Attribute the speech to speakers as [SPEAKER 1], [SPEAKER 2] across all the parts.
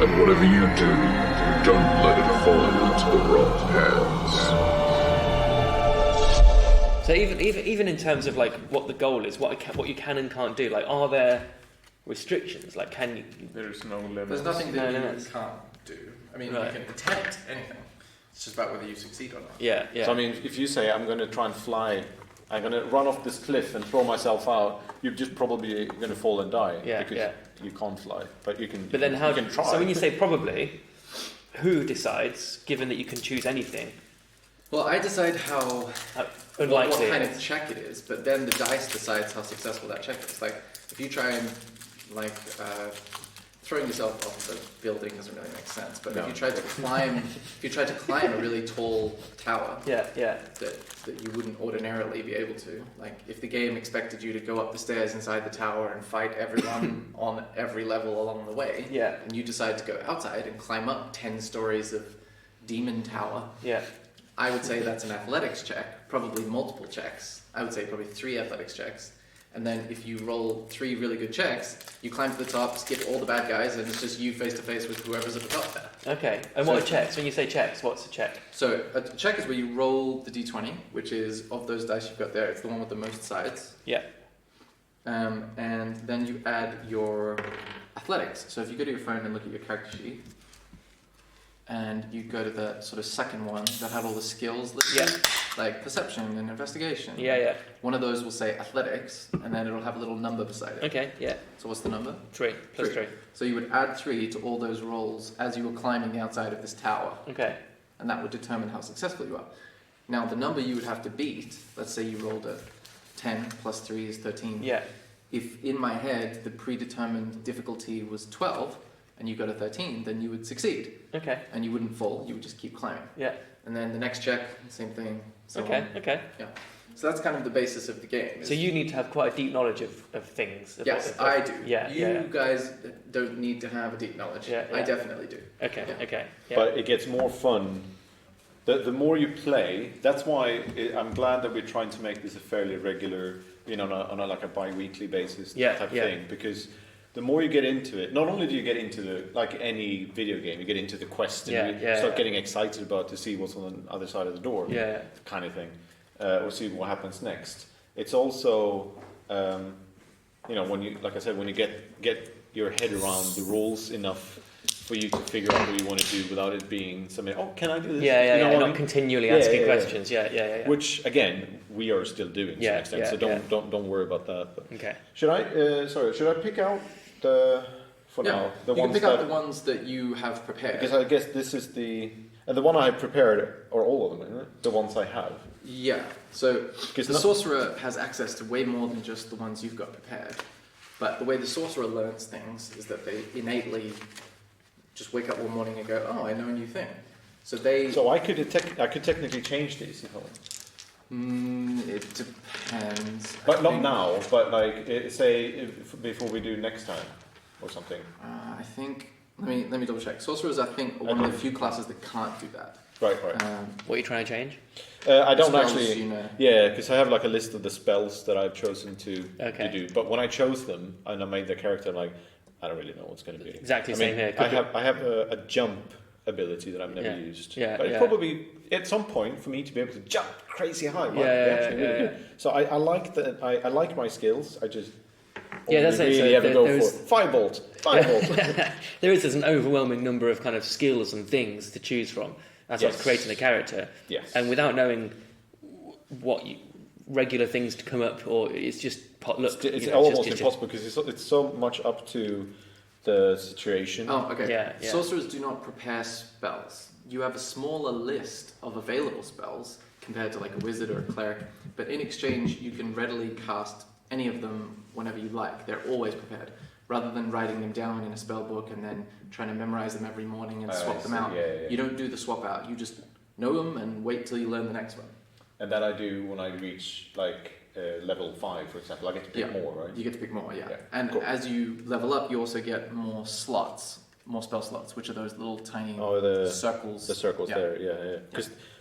[SPEAKER 1] And whatever you do, don't let it fall into the wrong hands.
[SPEAKER 2] So even in terms of like what the goal is, what you can and can't do, like are there restrictions? Like can you?
[SPEAKER 3] There's no limit.
[SPEAKER 4] There's nothing that you
[SPEAKER 2] limits.
[SPEAKER 4] can't do. I mean,
[SPEAKER 2] Right.
[SPEAKER 4] you can attempt anything. It's just about whether you succeed or not.
[SPEAKER 2] Yeah.
[SPEAKER 3] So I mean, if you say I'm going to try and fly, I'm going to run off this cliff and throw myself out, you're just probably going to fall and die because you can't fly. But you can.
[SPEAKER 2] But then how?
[SPEAKER 3] You can try.
[SPEAKER 2] So when you say probably, who decides? Given that you can choose anything.
[SPEAKER 4] Well, I decide what
[SPEAKER 2] Unlikely.
[SPEAKER 4] kind of check it is, but then the dice decides how successful that check is. Like, if you try and, throwing yourself off the building doesn't really make sense, but if you try to climb a really tall tower that you wouldn't ordinarily be able to, like if the game expected you to go up the stairs inside the tower and fight everyone on every level along the way, and you decide to go outside and climb up 10 stories of demon tower, I would say that's an athletics check, probably multiple checks. I would say probably 3 athletics checks. And then if you roll 3 really good checks, you climb to the top, skip all the bad guys, and it's just you face to face with whoever's at the top there.
[SPEAKER 2] Okay. And what are checks? When you say checks, what's a check?
[SPEAKER 4] So a check is where you roll the d20, which is of those dice you've got there, it's the one with the most sides.
[SPEAKER 2] Yeah.
[SPEAKER 4] And then you add your athletics. So if you go to your phone and look at your character sheet, and you go to the sort of second one that had all the skills listed, like perception and investigation. One of those will say athletics, and then it'll have a little number beside it.
[SPEAKER 2] Okay,
[SPEAKER 4] So what's the number?
[SPEAKER 2] 3 plus 3.
[SPEAKER 4] So you would add 3 to all those rolls as you were climbing the outside of this tower.
[SPEAKER 2] Okay.
[SPEAKER 4] And that would determine how successful you are. Now the number you would have to beat, let's say you rolled a 10 plus 3 is 13.
[SPEAKER 2] Yeah.
[SPEAKER 4] If in my head the predetermined difficulty was 12, and you got a 13, then you would succeed.
[SPEAKER 2] Okay.
[SPEAKER 4] And you wouldn't fall, you would just keep climbing.
[SPEAKER 2] Yeah.
[SPEAKER 4] And then the next check, same thing. So
[SPEAKER 2] Okay.
[SPEAKER 4] Yeah. So that's kind of the basis of the game.
[SPEAKER 2] So you need to have quite a deep knowledge of things.
[SPEAKER 4] Yes, I do.
[SPEAKER 2] Yeah.
[SPEAKER 4] You guys don't need to have a deep knowledge. I definitely do.
[SPEAKER 2] Okay. Okay. Yeah.
[SPEAKER 3] But it gets more fun. The more you play, that's why I'm glad that we're trying to make this a fairly regular, on a like a bi-weekly basis type thing, because the more you get into it, not only do you get into like any video game, you get into the quest and you start getting excited about to see what's on the other side of the door, kind of thing, or see what happens next. It's also, when you, like I said, when you get your head around the rules enough for you to figure out what you want to do without it being something. Oh, can I do this?
[SPEAKER 2] Not continually asking questions. Yeah.
[SPEAKER 3] Which again, we are still doing to some extent. So don't worry about that. But
[SPEAKER 2] okay.
[SPEAKER 3] Should I pick out now
[SPEAKER 4] you can pick out the ones that you have prepared.
[SPEAKER 3] Because I guess this is the one I have prepared are all of them, isn't it? The ones I have.
[SPEAKER 4] Yeah. So the sorcerer has access to way more than just the ones you've got prepared. But the way the sorcerer learns things is that they innately just wake up one morning and go, "Oh, I know a new thing." So
[SPEAKER 3] I could technically change these if I want.
[SPEAKER 4] It depends.
[SPEAKER 3] But not now. But say before we do next time or something.
[SPEAKER 4] I think. Let me double check. Sorcerers, I think, are one of the few classes that can't do that.
[SPEAKER 3] Right.
[SPEAKER 2] What are you trying to change?
[SPEAKER 3] I don't
[SPEAKER 4] spells,
[SPEAKER 3] actually. Yeah, because I have like a list of the spells that I've chosen to do. But when I chose them and I made the character, I don't really know what's going to be.
[SPEAKER 2] Exactly the same here.
[SPEAKER 3] I have a jump ability that I've never used. But it's probably at some point for me to be able to jump crazy high. Really good. So I like that. I like my skills. I just
[SPEAKER 2] that's
[SPEAKER 3] really ever go for firebolt.
[SPEAKER 2] There is an overwhelming number of kind of skills and things to choose from. That's what's creating the character.
[SPEAKER 3] Yes.
[SPEAKER 2] And without knowing what regular things to come up, or it's just
[SPEAKER 3] it's almost impossible because it's so much up to the situation.
[SPEAKER 4] Oh, okay.
[SPEAKER 2] Yeah.
[SPEAKER 4] Sorcerers do not prepare spells. You have a smaller list of available spells compared to like a wizard or a cleric, but in exchange you can readily cast any of them whenever you like. They're always prepared, rather than writing them down in a spell book and then trying to memorize them every morning and swap them out. You don't do the swap out. You just know them and wait till you learn the next one.
[SPEAKER 3] And that I do when I reach level 5, for example. I get to pick more, right?
[SPEAKER 4] You get to pick more, And cool. As you level up, you also get more slots, more spell slots, which are those little tiny circles.
[SPEAKER 3] The circles there,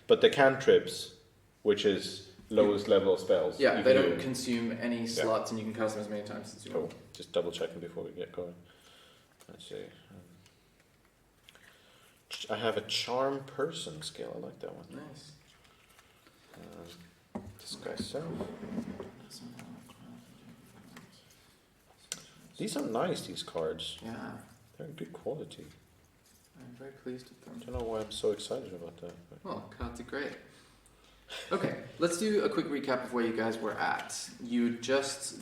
[SPEAKER 3] But the cantrips, which is lowest level of spells.
[SPEAKER 4] Yeah, they don't consume any slots, and you can cast them as many times as you want.
[SPEAKER 3] Just double checking before we get going. Let's see. I have a charm person skill. I like that one.
[SPEAKER 4] Nice.
[SPEAKER 3] Disguise self. These are nice, these cards.
[SPEAKER 4] Yeah.
[SPEAKER 3] They're good quality.
[SPEAKER 4] I'm very pleased with them.
[SPEAKER 3] I don't know why I'm so excited about that. But.
[SPEAKER 4] Well, cards are great. Okay, let's do a quick recap of where you guys were at. You'd just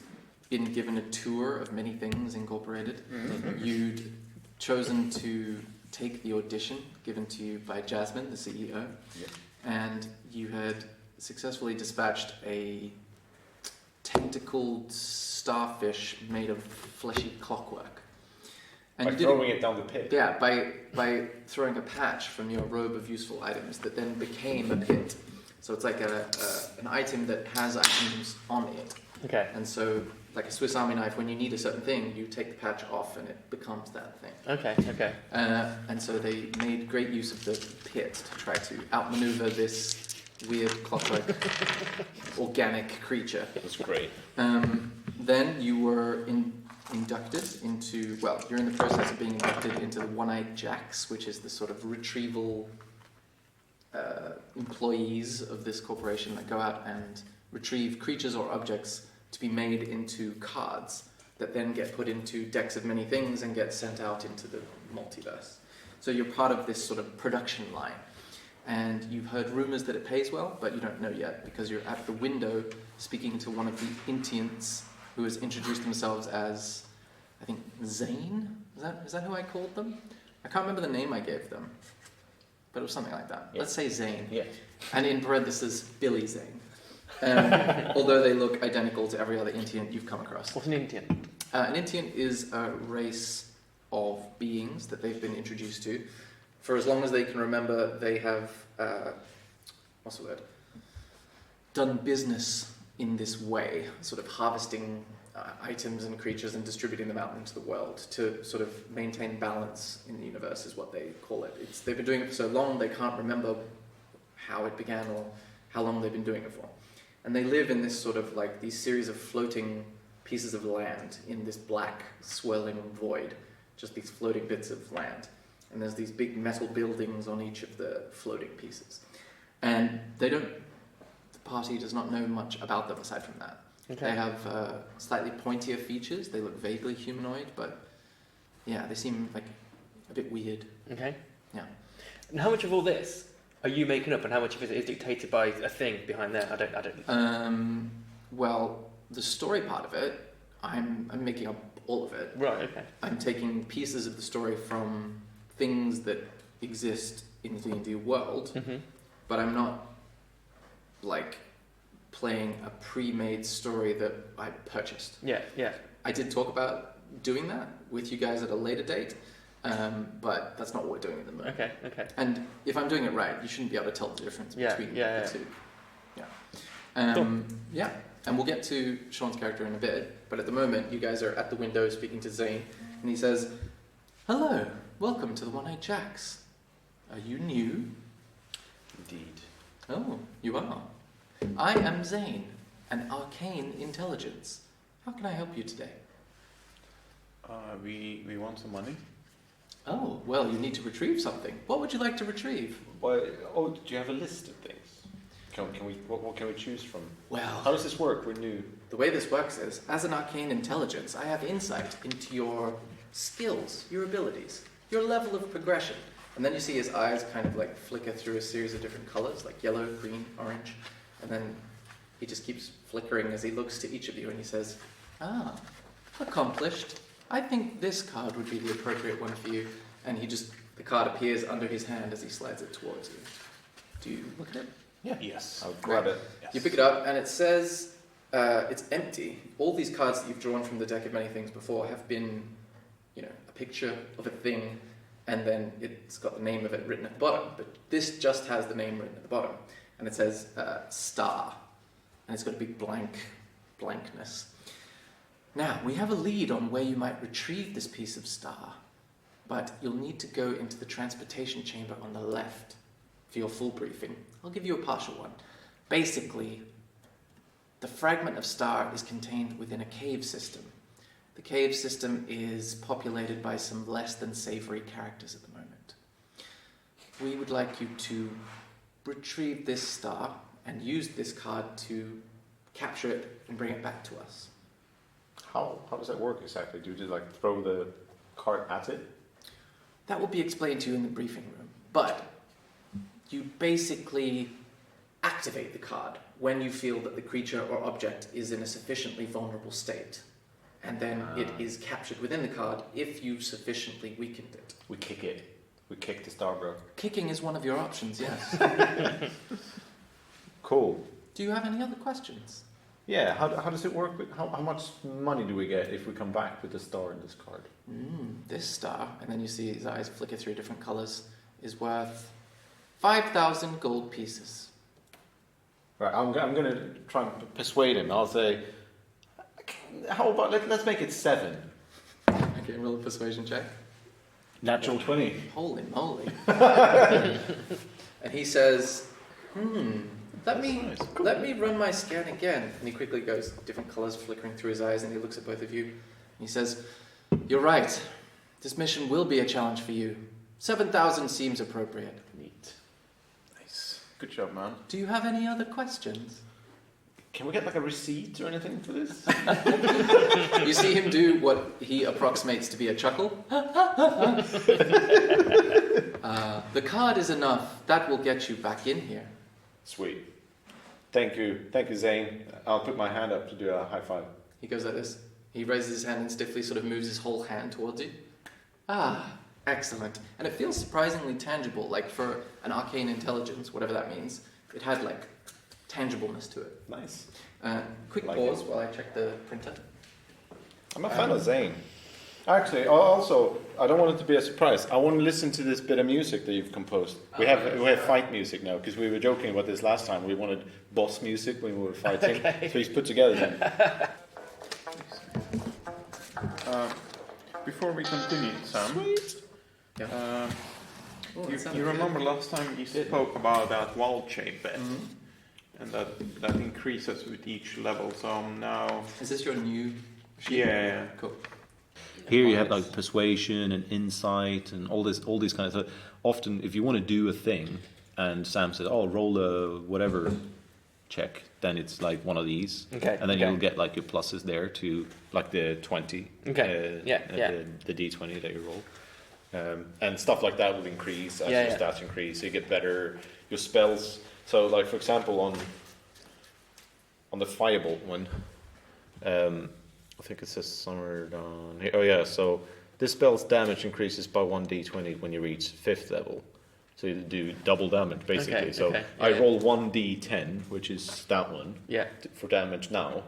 [SPEAKER 4] been given a tour of Many Things Incorporated. Mm-hmm. You'd chosen to take the audition given to you by Jasmine, the CEO, and you had successfully dispatched a tentacled starfish made of fleshy clockwork. And
[SPEAKER 3] by throwing it down the pit.
[SPEAKER 4] Yeah, by throwing a patch from your robe of useful items that then became a pit. So it's like an item that has items on it.
[SPEAKER 2] Okay.
[SPEAKER 4] And so, like a Swiss Army knife, when you need a certain thing, you take the patch off and it becomes that thing.
[SPEAKER 2] Okay.
[SPEAKER 4] And so they made great use of the pit to try to outmaneuver this weird clockwork organic creature.
[SPEAKER 3] That's great.
[SPEAKER 4] Then you were inducted into, well, you're in the process of being inducted into the One-Eyed Jacks, which is the sort of retrieval employees of this corporation that go out and retrieve creatures or objects to be made into cards that then get put into decks of Many Things and get sent out into the multiverse. So you're part of this sort of production line. And you've heard rumors that it pays well, but you don't know yet because you're at the window speaking to one of the Intients who has introduced themselves as, I think, Zane? Is that who I called them? I can't remember the name I gave them, but it was something like that. Yeah. Let's say Zane.
[SPEAKER 3] Yeah.
[SPEAKER 4] And in parentheses, Billy Zane. Although they look identical to every other Intient you've come across.
[SPEAKER 2] What's an Intient?
[SPEAKER 4] An Intient is a race of beings that they've been introduced to. For as long as they can remember, they have, what's the word? Done business in this way, sort of harvesting items and creatures and distributing them out into the world to sort of maintain balance in the universe is what they call it. They've been doing it for so long, they can't remember how it began or how long they've been doing it for. And they live in this sort of like these series of floating pieces of land in this black swirling void, just these floating bits of land. And there's these big metal buildings on each of the floating pieces. And the party does not know much about them aside from that. Okay. They have slightly pointier features. They look vaguely humanoid, but yeah, they seem like a bit weird.
[SPEAKER 2] Okay.
[SPEAKER 4] Yeah.
[SPEAKER 2] And how much of all this are you making up, and how much of it is dictated by a thing behind there? I don't.
[SPEAKER 4] Well, the story part of it, I'm making up all of it.
[SPEAKER 2] Right. Okay.
[SPEAKER 4] I'm taking pieces of the story from things that exist in the D&D world, but I'm not like playing a pre-made story that I purchased.
[SPEAKER 2] Yeah.
[SPEAKER 4] I did talk about doing that with you guys at a later date, but that's not what we're doing at the moment.
[SPEAKER 2] Okay.
[SPEAKER 4] And if I'm doing it right, you shouldn't be able to tell the difference between the two. Yeah.
[SPEAKER 2] Cool.
[SPEAKER 4] Yeah. And we'll get to Sean's character in a bit, but at the moment, you guys are at the window speaking to Zane, and he says, "Hello. Welcome to the One-Eyed Jacks. Are you new?"
[SPEAKER 3] Indeed.
[SPEAKER 4] Oh, you are. I am Zane, an arcane intelligence. How can I help you today?
[SPEAKER 3] We want some money.
[SPEAKER 4] Oh, well, you need to retrieve something. What would you like to retrieve?
[SPEAKER 3] Do you have a list of things? What can we choose from?
[SPEAKER 4] Well,
[SPEAKER 3] how does this work? We're new.
[SPEAKER 4] The way this works is, as an arcane intelligence, I have insight into your skills, your abilities, your level of progression. And then you see his eyes kind of like flicker through a series of different colors, like yellow, green, orange. And then he just keeps flickering as he looks to each of you and he says, accomplished. I think this card would be the appropriate one for you. And the card appears under his hand as he slides it towards you. Do you look at it?
[SPEAKER 3] Yeah. Yes. I'll grab it. Yes.
[SPEAKER 4] You pick it up and it says, it's empty. All these cards that you've drawn from the deck of Many Things before have been, a picture of a thing, and then it's got the name of it written at the bottom. But this just has the name written at the bottom. And it says, star. And it's got a big blankness. Now, we have a lead on where you might retrieve this piece of star, but you'll need to go into the transportation chamber on the left for your full briefing. I'll give you a partial one. Basically, the fragment of star is contained within a cave system. The cave system is populated by some less than savory characters at the moment. we would like you to retrieve this star and use this card to capture it and bring it back to us.
[SPEAKER 3] How does that work exactly? Do you just like throw the card at it?
[SPEAKER 4] That will be explained to you in the briefing room. But you basically activate the card when you feel that the creature or object is in a sufficiently vulnerable state. And then it is captured within the card if you've sufficiently weakened it.
[SPEAKER 3] We kick it. We kick the star, bro.
[SPEAKER 4] Kicking is one of your options, yes.
[SPEAKER 3] Cool.
[SPEAKER 4] Do you have any other questions?
[SPEAKER 3] Yeah, how does it work? How much money do we get if we come back with the star in this card?
[SPEAKER 4] This star, and then you see his eyes flicker through different colours, is worth 5,000 gold pieces.
[SPEAKER 3] Right, I'm going to try and persuade him. I'll say, how about, let's make it 7.
[SPEAKER 4] Okay, roll a persuasion check.
[SPEAKER 3] Natural 20.
[SPEAKER 4] Holy moly. And he says, let me run my scan again. And he quickly goes, different colours flickering through his eyes, and he looks at both of you. And he says, you're right. This mission will be a challenge for you. 7,000 seems appropriate.
[SPEAKER 3] Neat. Nice. Good job, man.
[SPEAKER 4] Do you have any other questions?
[SPEAKER 3] Can we get like a receipt or anything for this?
[SPEAKER 4] You see him do what he approximates to be a chuckle. The card is enough. That will get you back in here.
[SPEAKER 3] Sweet. Thank you, Zane. I'll put my hand up to do a high five.
[SPEAKER 4] He goes like this. He raises his hand and stiffly sort of moves his whole hand towards you. Excellent. And it feels surprisingly tangible, like for an arcane intelligence, whatever that means. It had like tangibleness to it.
[SPEAKER 3] Nice.
[SPEAKER 4] Quick pause while I check the printer.
[SPEAKER 3] I'm a fan of Zane. Actually, also, I don't want it to be a surprise. I want to listen to this bit of music that you've composed. We have fight music now, because we were joking about this last time. We wanted boss music when we were fighting. Okay. So he's put together then.
[SPEAKER 5] Before we continue, Sam.
[SPEAKER 3] Sweet.
[SPEAKER 5] Yeah. You remember last time you spoke about that wall shape bit? And that increases with each level. So now.
[SPEAKER 4] Is this your new sheet?
[SPEAKER 5] Yeah.
[SPEAKER 4] Cool.
[SPEAKER 6] Here you have like persuasion and insight and all these kind of stuff. Often, if you want to do a thing, and Sam says, "Oh, roll a whatever check," then it's like one of these, and then you'll get like your pluses there to like the 20, the D20 that you roll,
[SPEAKER 3] and stuff like that will increase as your stats increase. So you get better your spells. So, like for example, on the firebolt one. I think it says somewhere down here. Oh yeah, so this spell's damage increases by 1d20 when you reach 5th level. So you do double damage basically. I roll 1d10, which is that one, for damage now.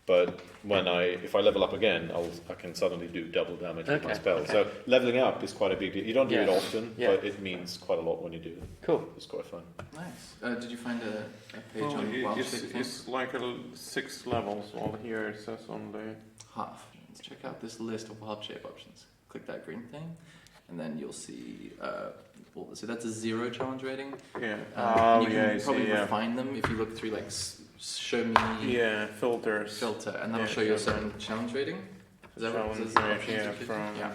[SPEAKER 3] But if I level up again, I can suddenly do double damage with my spell. Okay. So leveling up is quite a big deal. You don't do it often, but it means quite a lot when you do it.
[SPEAKER 2] Cool.
[SPEAKER 3] It's quite fun.
[SPEAKER 4] Nice. Did you find a page on wild shape?
[SPEAKER 5] It's like 6 levels. All here it says on the
[SPEAKER 4] half. Let's check out this list of wild shape options. Click that green thing, and then you'll see. So that's a 0 challenge rating.
[SPEAKER 5] Yeah.
[SPEAKER 4] You can probably refine them if you look through like. Show me filter, and that'll show you a certain challenge rating. Is that right?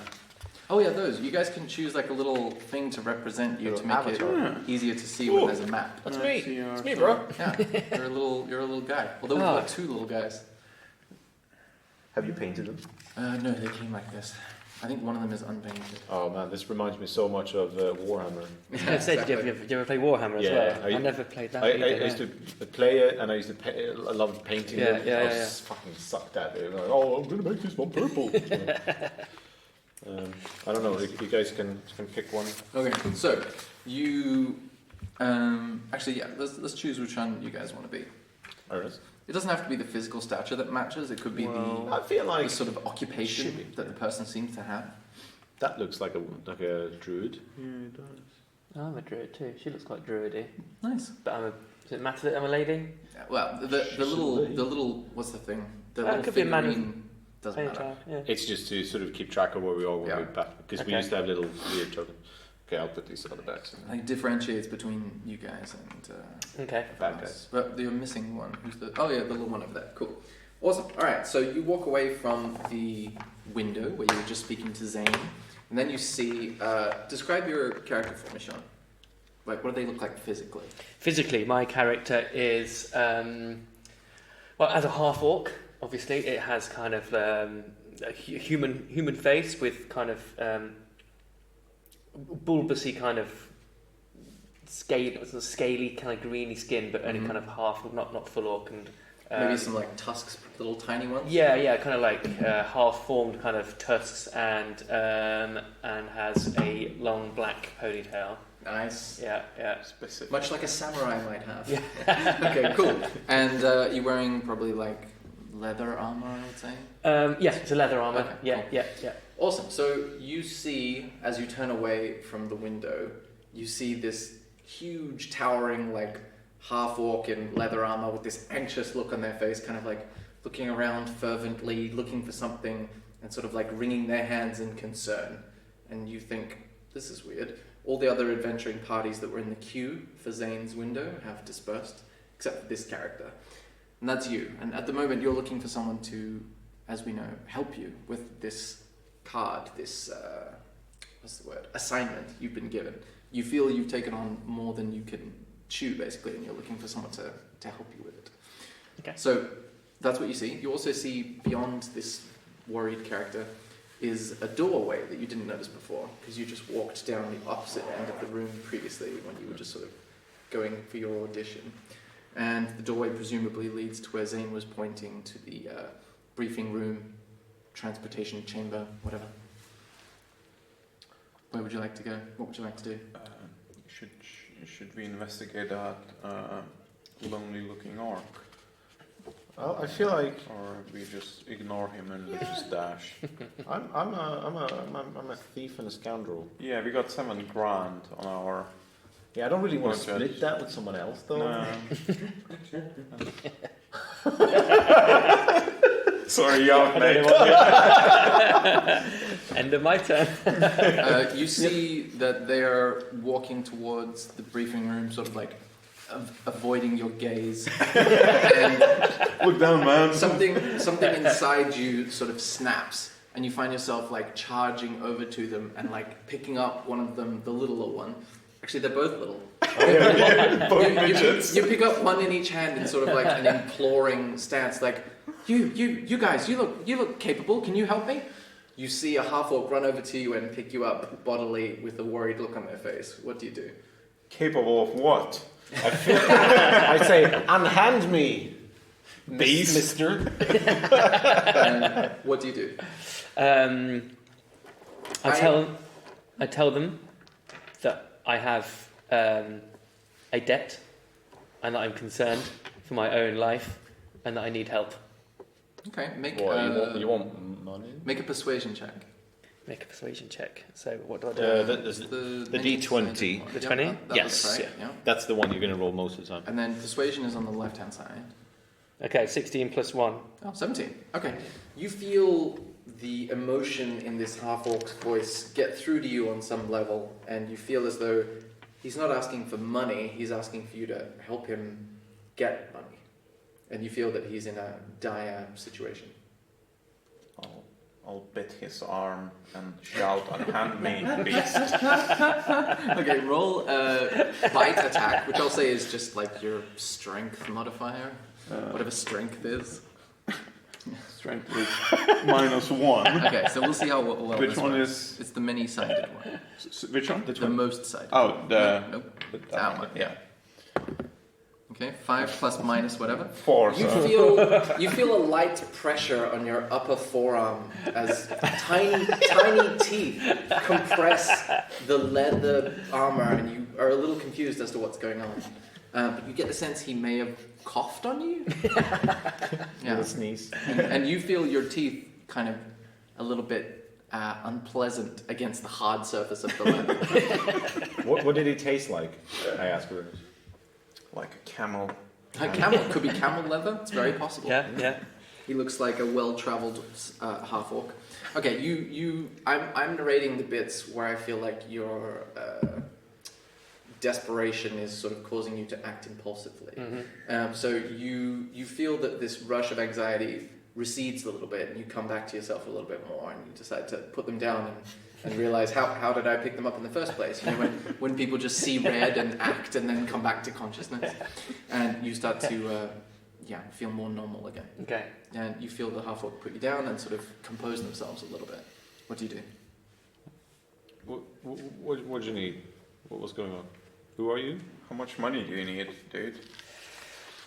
[SPEAKER 4] Oh yeah, those. You guys can choose like a little thing to represent you to make it easier to see when there's a map.
[SPEAKER 2] That's me. It's me, bro.
[SPEAKER 4] Yeah, you're a little guy. Although we've got 2 little guys.
[SPEAKER 3] Have you painted them?
[SPEAKER 4] No, they came like this. I think one of them is unpainted.
[SPEAKER 3] Oh man, this reminds me so much of Warhammer.
[SPEAKER 2] I said, do you ever play Warhammer as well? I never played that.
[SPEAKER 3] I used to play it, and I used to. I loved painting them. I was fucking sucked at it. Like, I'm gonna make this one purple. I don't know. You guys can pick one.
[SPEAKER 4] Okay, so you actually let's choose which one you guys want to be.
[SPEAKER 3] Alright.
[SPEAKER 4] It doesn't have to be the physical stature that matches. It could be
[SPEAKER 3] I feel like
[SPEAKER 4] the sort of occupation that the person seems to have.
[SPEAKER 3] That looks like a druid.
[SPEAKER 2] Yeah, it does. I'm a druid too. She looks quite druidy.
[SPEAKER 4] Nice.
[SPEAKER 2] But does it matter that I'm a lady?
[SPEAKER 4] Yeah, well, the little what's the thing? The little
[SPEAKER 2] could be a
[SPEAKER 4] man. Doesn't matter.
[SPEAKER 3] It's just to sort of keep track of where we are when we're back, because we used to have little weird tokens. Okay, I'll put these on the back.
[SPEAKER 4] I think it differentiates between you guys and
[SPEAKER 3] bad guys.
[SPEAKER 4] But you're missing one. Who's the little one over there. Cool. Awesome. All right, so you walk away from the window where you were just speaking to Zane, and then you see. Describe your character for me, Sean. Like, what do they look like physically?
[SPEAKER 2] Physically, my character is as a half-orc, obviously, it has kind of a human face with kind of bulbousy kind of scaly kind of greeny skin, but only kind of half, not full orc, and
[SPEAKER 4] maybe some like tusks, little tiny ones.
[SPEAKER 2] Yeah, kind of like half-formed kind of tusks, and has a long black ponytail.
[SPEAKER 4] Nice.
[SPEAKER 2] Yeah.
[SPEAKER 5] Specific.
[SPEAKER 4] Much like a samurai might have.
[SPEAKER 2] Yeah.
[SPEAKER 4] Okay, cool. And you're wearing probably like leather armor, I would say?
[SPEAKER 2] Yeah, it's a leather armor.
[SPEAKER 4] Okay,
[SPEAKER 2] Yeah,
[SPEAKER 4] cool.
[SPEAKER 2] yeah.
[SPEAKER 4] Awesome. So you see, as you turn away from the window, you see this huge, towering, like half-orc in leather armor with this anxious look on their face, kind of like looking around fervently, looking for something, and sort of like wringing their hands in concern. And you think, this is weird. All the other adventuring parties that were in the queue for Zane's window have dispersed, except for this character. And that's you. And at the moment, you're looking for someone to, as we know, help you with this card, this, assignment you've been given. You feel you've taken on more than you can chew, basically, and you're looking for someone to help you with it.
[SPEAKER 2] Okay.
[SPEAKER 4] So that's what you see. You also see beyond this worried character is a doorway that you didn't notice before, because you just walked down the opposite end of the room previously when you were just sort of going for your audition. And the doorway presumably leads to where Zane was pointing, to the briefing room, transportation chamber, whatever. Where would you like to go? What would you like to do?
[SPEAKER 5] Should we investigate that lonely-looking orc?
[SPEAKER 3] Well, I feel like
[SPEAKER 5] Or we just ignore him and we just dash?
[SPEAKER 3] I'm a thief and a scoundrel.
[SPEAKER 5] Yeah, we got 7 grand on our...
[SPEAKER 3] Yeah, I don't really want to
[SPEAKER 5] Okay.
[SPEAKER 3] split that with someone else, though.
[SPEAKER 5] No. Sorry, yeah, mate.
[SPEAKER 2] End of my turn.
[SPEAKER 4] You see that they are walking towards the briefing room, sort of like avoiding your gaze. And
[SPEAKER 5] Look down, man.
[SPEAKER 4] something inside you sort of snaps, and you find yourself like charging over to them and like picking up one of them, the littler one. Actually, they're both little. You pick up one in each hand in sort of like an imploring stance, like, you guys, you look capable. Can you help me? You see a half-orc run over to you and pick you up bodily with a worried look on their face. What do you do?
[SPEAKER 5] Capable of what?
[SPEAKER 3] I'd say, unhand me,
[SPEAKER 5] Bees?
[SPEAKER 3] mister.
[SPEAKER 4] And what do you do?
[SPEAKER 2] I tell them that I have a debt, and that I'm concerned for my own life, and that I need help.
[SPEAKER 4] Okay,
[SPEAKER 3] You want money?
[SPEAKER 4] make a persuasion check.
[SPEAKER 2] Make a persuasion check. So what do I do?
[SPEAKER 3] The D20.
[SPEAKER 2] The 20?
[SPEAKER 4] That
[SPEAKER 2] Yes,
[SPEAKER 4] looks right.
[SPEAKER 2] yeah.
[SPEAKER 3] That's the one you're going to roll most of the time.
[SPEAKER 4] And then persuasion is on the left-hand side.
[SPEAKER 2] Okay, 16 plus 1.
[SPEAKER 4] Oh, 17. Okay. You feel the emotion in this half-orc's voice get through to you on some level, and you feel as though he's not asking for money, he's asking for you to help him get money. And you feel that he's in a dire situation.
[SPEAKER 5] I'll bit his arm and shout, "Unhand me, beast!"
[SPEAKER 4] Okay, roll a bite attack, which I'll say is just like your strength modifier, whatever strength is.
[SPEAKER 5] Strength is -1.
[SPEAKER 4] Okay, so we'll see how well
[SPEAKER 5] Which
[SPEAKER 4] this
[SPEAKER 5] one
[SPEAKER 4] works.
[SPEAKER 5] is?
[SPEAKER 4] It's the many-sided one.
[SPEAKER 5] Which one?
[SPEAKER 4] The most sided.
[SPEAKER 5] Oh, the...
[SPEAKER 4] Nope. That one, yeah. Okay, 5 plus minus whatever.
[SPEAKER 5] 4.
[SPEAKER 4] You feel a light pressure on your upper forearm as tiny teeth compress the leather armor, and you are a little confused as to what's going on. But you get the sense he may have coughed on you. Yeah.
[SPEAKER 3] Sneeze.
[SPEAKER 4] And you feel your teeth kind of a little bit unpleasant against the hard surface of the leather.
[SPEAKER 3] What did he taste like? I asked her.
[SPEAKER 5] Like a camel.
[SPEAKER 4] Could be camel leather. It's very possible.
[SPEAKER 2] Yeah.
[SPEAKER 4] He looks like a well-traveled half-orc. Okay, I'm narrating the bits where I feel like your desperation is sort of causing you to act impulsively.
[SPEAKER 2] Mm-hmm.
[SPEAKER 4] So you feel that this rush of anxiety recedes a little bit, and you come back to yourself a little bit more, and you decide to put them down and realize how did I pick them up in the first place? You know, when people just see red and act and then come back to consciousness, and you start to feel more normal again.
[SPEAKER 2] Okay.
[SPEAKER 4] And you feel the half-orc put you down and sort of compose themselves a little bit. What do you do?
[SPEAKER 3] What do you need? What's going on? Who are you?
[SPEAKER 5] How much money do you need, dude?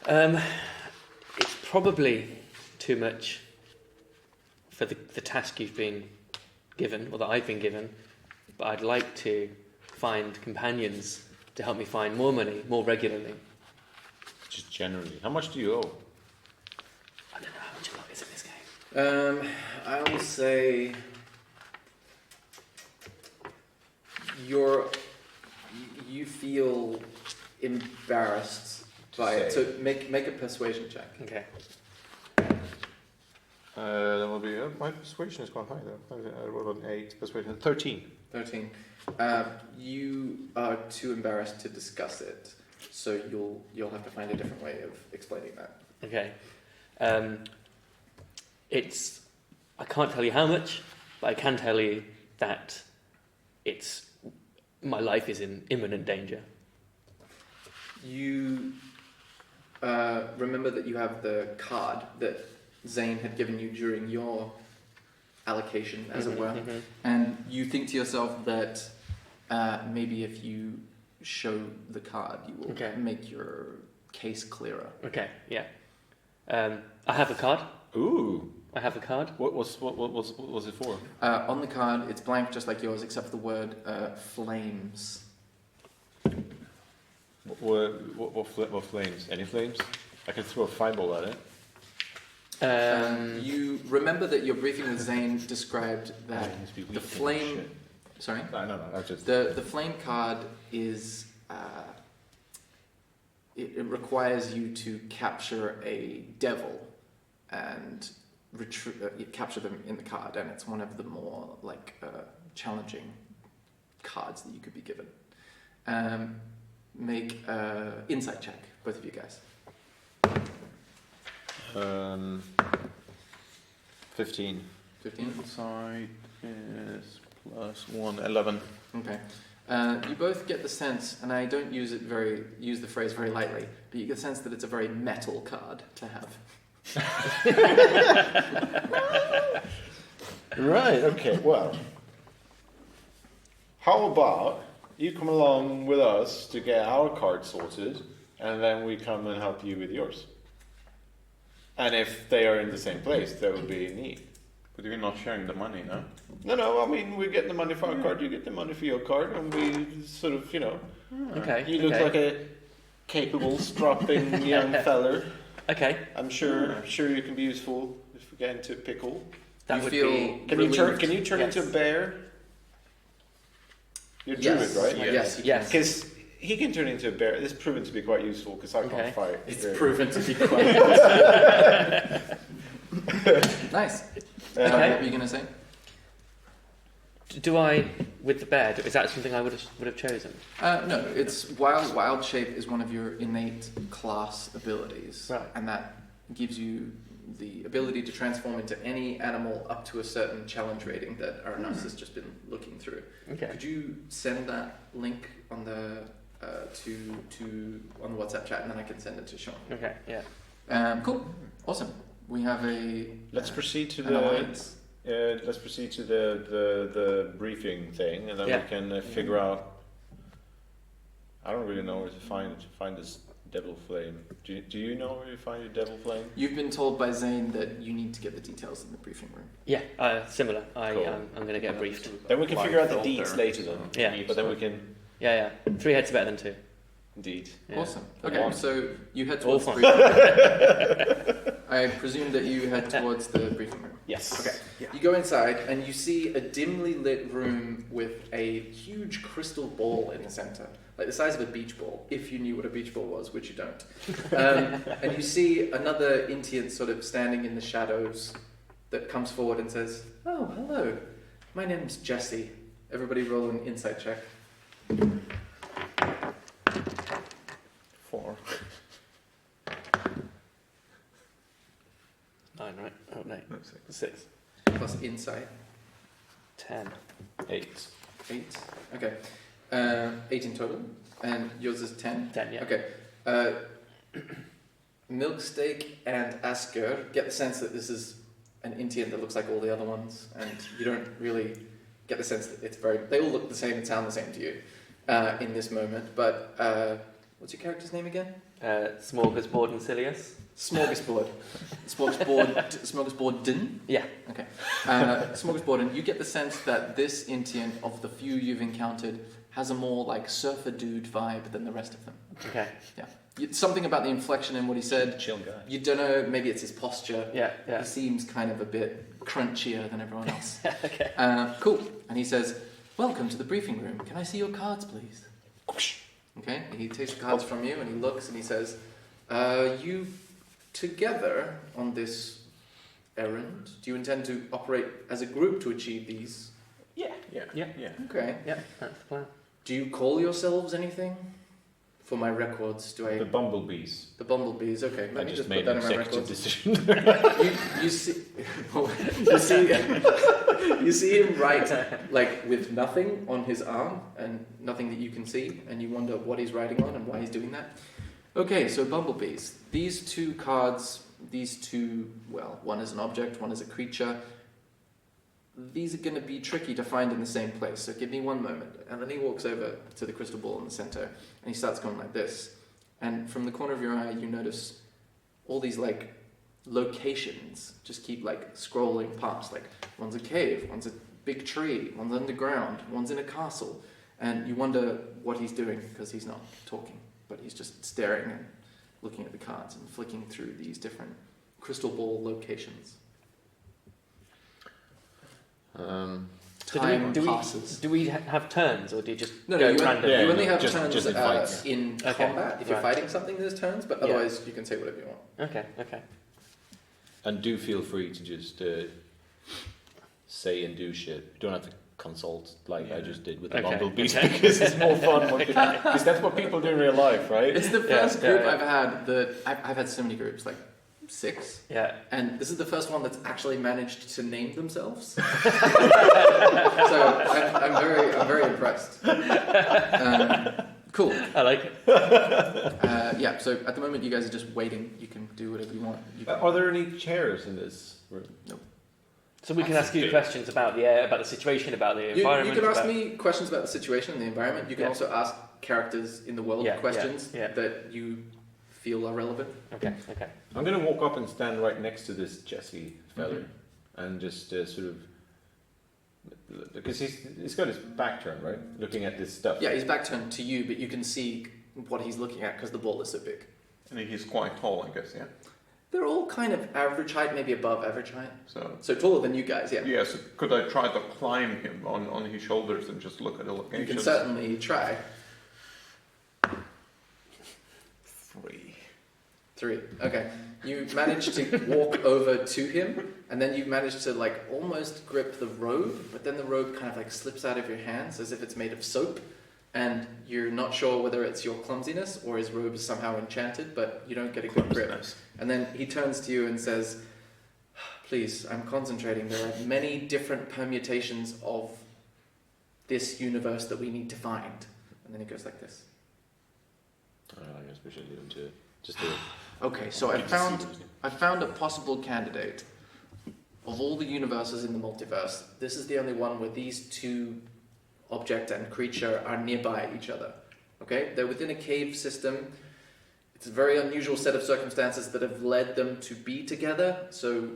[SPEAKER 2] It's probably too much for the task you've been given, or that I've been given, but I'd like to find companions to help me find more money more regularly.
[SPEAKER 3] Just generally. How much do you owe?
[SPEAKER 2] I don't know how much luck is in this game.
[SPEAKER 4] I will say you feel embarrassed by it. So make a persuasion check.
[SPEAKER 2] Okay.
[SPEAKER 3] That will be my persuasion is quite high though. I rolled an 8. Persuasion 13.
[SPEAKER 4] 13. You are too embarrassed to discuss it, so you'll have to find a different way of explaining that.
[SPEAKER 2] Okay. I can't tell you how much, but I can tell you that my life is in imminent danger.
[SPEAKER 4] You remember that you have the card that Zane had given you during your allocation, as it were, and you think to yourself that maybe if you show the card, you will make your case clearer. Okay, yeah. I have a card.
[SPEAKER 3] Ooh.
[SPEAKER 2] I have a card.
[SPEAKER 3] What was it for?
[SPEAKER 4] On the card, it's blank, just like yours, except for the word flames.
[SPEAKER 3] What flames? Any flames? I can throw a fireball at it.
[SPEAKER 4] You remember that your briefing with Zane described that the flame. Sorry.
[SPEAKER 3] No. That's just
[SPEAKER 4] the flame card is. It requires you to capture a devil and capture them in the card, and it's one of the more challenging cards that you could be given. Make an insight check, both of you guys.
[SPEAKER 3] 15.
[SPEAKER 4] 15?
[SPEAKER 5] Insight is +1, 11.
[SPEAKER 4] Okay. You both get the sense, and I don't use the phrase very lightly, but you get the sense that it's a very metal card to have.
[SPEAKER 3] Right, okay, well. How about you come along with us to get our card sorted, and then we come and help you with yours. And if they are in the same place, that would be neat.
[SPEAKER 5] But we're not sharing the money, no?
[SPEAKER 3] No, I mean, we get the money for our card, you get the money for your card, and we sort of,
[SPEAKER 2] Okay.
[SPEAKER 3] You look like a capable, strapping young feller.
[SPEAKER 2] Okay.
[SPEAKER 3] I'm sure you can be useful if we get into a pickle.
[SPEAKER 2] That would be...
[SPEAKER 3] Can you turn into a bear? You're druid, right?
[SPEAKER 4] Yes.
[SPEAKER 3] Because he can turn into a bear. This is proven to be quite useful because I can't fight.
[SPEAKER 4] It's proven to be quite useful. Nice. What were you going to say?
[SPEAKER 2] Do I, with the bear, is that something I would have chosen?
[SPEAKER 4] No, it's wild shape is one of your innate class abilities,
[SPEAKER 2] right?
[SPEAKER 4] And that gives you the ability to transform into any animal up to a certain challenge rating that Aranas has just been looking through.
[SPEAKER 2] Okay.
[SPEAKER 4] Could you send that link on the on the WhatsApp chat, and then I can send it to Sean?
[SPEAKER 2] Okay. Yeah.
[SPEAKER 4] Cool. Awesome. We have a.
[SPEAKER 3] Let's proceed to
[SPEAKER 4] alliance.
[SPEAKER 3] Let's proceed to the briefing thing, and then we can figure out. I don't really know where to find this devil flame. Do you know where you find your devil flame?
[SPEAKER 4] You've been told by Zane that you need to get the details in the briefing room.
[SPEAKER 2] Yeah, similar. Cool. I'm going to get briefed.
[SPEAKER 3] Then we can figure out the deeds later. Then.
[SPEAKER 2] Yeah.
[SPEAKER 3] But then we can.
[SPEAKER 2] Yeah. 3 heads are better than 2.
[SPEAKER 3] Indeed.
[SPEAKER 4] Yeah. Awesome. Okay, so you head towards the briefing room. I presume that you head towards the briefing room.
[SPEAKER 3] Yes.
[SPEAKER 4] Okay. Yeah. You go inside and you see a dimly lit room with a huge crystal ball in the center, like the size of a beach ball, if you knew what a beach ball was, which you don't. And you see another Intient sort of standing in the shadows that comes forward and says, "Oh, hello. My name's Jesse. Everybody roll an insight check."
[SPEAKER 5] 4.
[SPEAKER 2] 9, right? Oh. 6.
[SPEAKER 4] Plus insight.
[SPEAKER 2] 10.
[SPEAKER 6] 8.
[SPEAKER 4] 8. Okay. 8 in total. And yours is 10?
[SPEAKER 2] 10, yeah.
[SPEAKER 4] Okay. Milksteak and Asker get the sense that this is an Intient that looks like all the other ones, and you don't really get the sense that it's very... They all look the same and sound the same to you in this moment, but what's your character's name again?
[SPEAKER 2] Smorgasbord and Silius.
[SPEAKER 4] Smorgasbord. Smorgasborden?
[SPEAKER 2] Yeah.
[SPEAKER 4] Okay. Smorgasborden, you get the sense that this Intient, of the few you've encountered, has a more like surfer dude vibe than the rest of them.
[SPEAKER 2] Okay.
[SPEAKER 4] Yeah. Something about the inflection in what he said.
[SPEAKER 6] Chill guy.
[SPEAKER 4] You don't know, maybe it's his posture.
[SPEAKER 2] Yeah.
[SPEAKER 4] He seems kind of a bit crunchier than everyone else.
[SPEAKER 2] Okay.
[SPEAKER 4] Cool. And he says, "Welcome to the briefing room. Can I see your cards, please?" Okay. And he takes the cards from you and he looks and he says, "You together on this errand? Do you intend to operate as a group to achieve these?"
[SPEAKER 2] Yeah.
[SPEAKER 4] Okay.
[SPEAKER 2] Yeah, that's the plan.
[SPEAKER 4] Do you call yourselves anything? For my records, do I...
[SPEAKER 6] The Bumble Bees.
[SPEAKER 4] The Bumble Bees, okay. Let
[SPEAKER 6] I
[SPEAKER 4] me
[SPEAKER 6] just
[SPEAKER 4] put
[SPEAKER 6] made
[SPEAKER 4] that
[SPEAKER 6] an
[SPEAKER 4] in my
[SPEAKER 6] executive
[SPEAKER 4] records.
[SPEAKER 6] decision.
[SPEAKER 4] You see him write like with nothing on his arm and nothing that you can see, and you wonder what he's writing on and why he's doing that. Okay, so bumblebees. These two cards, well, one is an object, one is a creature. These are going to be tricky to find in the same place, so give me one moment. And then he walks over to the crystal ball in the center, and he starts going like this. And from the corner of your eye, you notice all these like locations just keep like scrolling past. Like one's a cave, one's a big tree, one's underground, one's in a castle. And you wonder what he's doing because he's not talking, but he's just staring and looking at the cards and flicking through these different crystal ball locations. Time passes.
[SPEAKER 2] Do we have turns, or do you just
[SPEAKER 4] go
[SPEAKER 2] random?
[SPEAKER 4] You only have
[SPEAKER 6] just
[SPEAKER 4] turns in combat. If you're
[SPEAKER 2] right.
[SPEAKER 4] fighting something, there's turns, but otherwise you can say whatever you want.
[SPEAKER 2] Okay.
[SPEAKER 6] And do feel free to just say and do shit. You don't have to consult like I just did with the Bumble Bees because it's more fun. Because that's what people do in real life, right?
[SPEAKER 4] It's the first group I've had that... I've had so many groups, like 6.
[SPEAKER 2] Yeah.
[SPEAKER 4] And this is the first one that's actually managed to name themselves. So I'm very impressed. Cool.
[SPEAKER 2] I like it.
[SPEAKER 4] Yeah, so at the moment you guys are just waiting. You can do whatever you want.
[SPEAKER 6] Are there any chairs in this room?
[SPEAKER 4] No.
[SPEAKER 2] So we can ask you questions about the situation, about the environment.
[SPEAKER 4] You can ask me questions about the situation and the environment. You can also ask characters in the world questions that you feel are relevant.
[SPEAKER 2] Okay.
[SPEAKER 6] I'm going to walk up and stand right next to this Jesse fella and just sort of... Because he's got his back turned, right? Looking at this stuff.
[SPEAKER 4] Yeah, he's back turned to you, but you can see what he's looking at because the ball is so big.
[SPEAKER 5] And he's quite tall, I guess, yeah?
[SPEAKER 4] They're all kind of average height, maybe above average height.
[SPEAKER 5] So
[SPEAKER 4] taller than you guys, yeah.
[SPEAKER 5] Yeah, so could I try to climb him on his shoulders and just look at the locations?
[SPEAKER 4] You can certainly try. 3. Okay. You manage to walk over to him, and then you manage to like almost grip the robe, but then the robe kind of like slips out of your hands as if it's made of soap, and you're not sure whether it's your clumsiness or his robe is somehow enchanted, but you don't get a good grip. And then he turns to you and says, "Please, I'm concentrating. There are many different permutations of this universe that we need to find." And then he goes like this.
[SPEAKER 6] I guess we should leave him to it. Just do it.
[SPEAKER 4] Okay, so I found a possible candidate. Of all the universes in the multiverse, this is the only one where these two object and creature are nearby each other. Okay? They're within a cave system. It's a very unusual set of circumstances that have led them to be together, so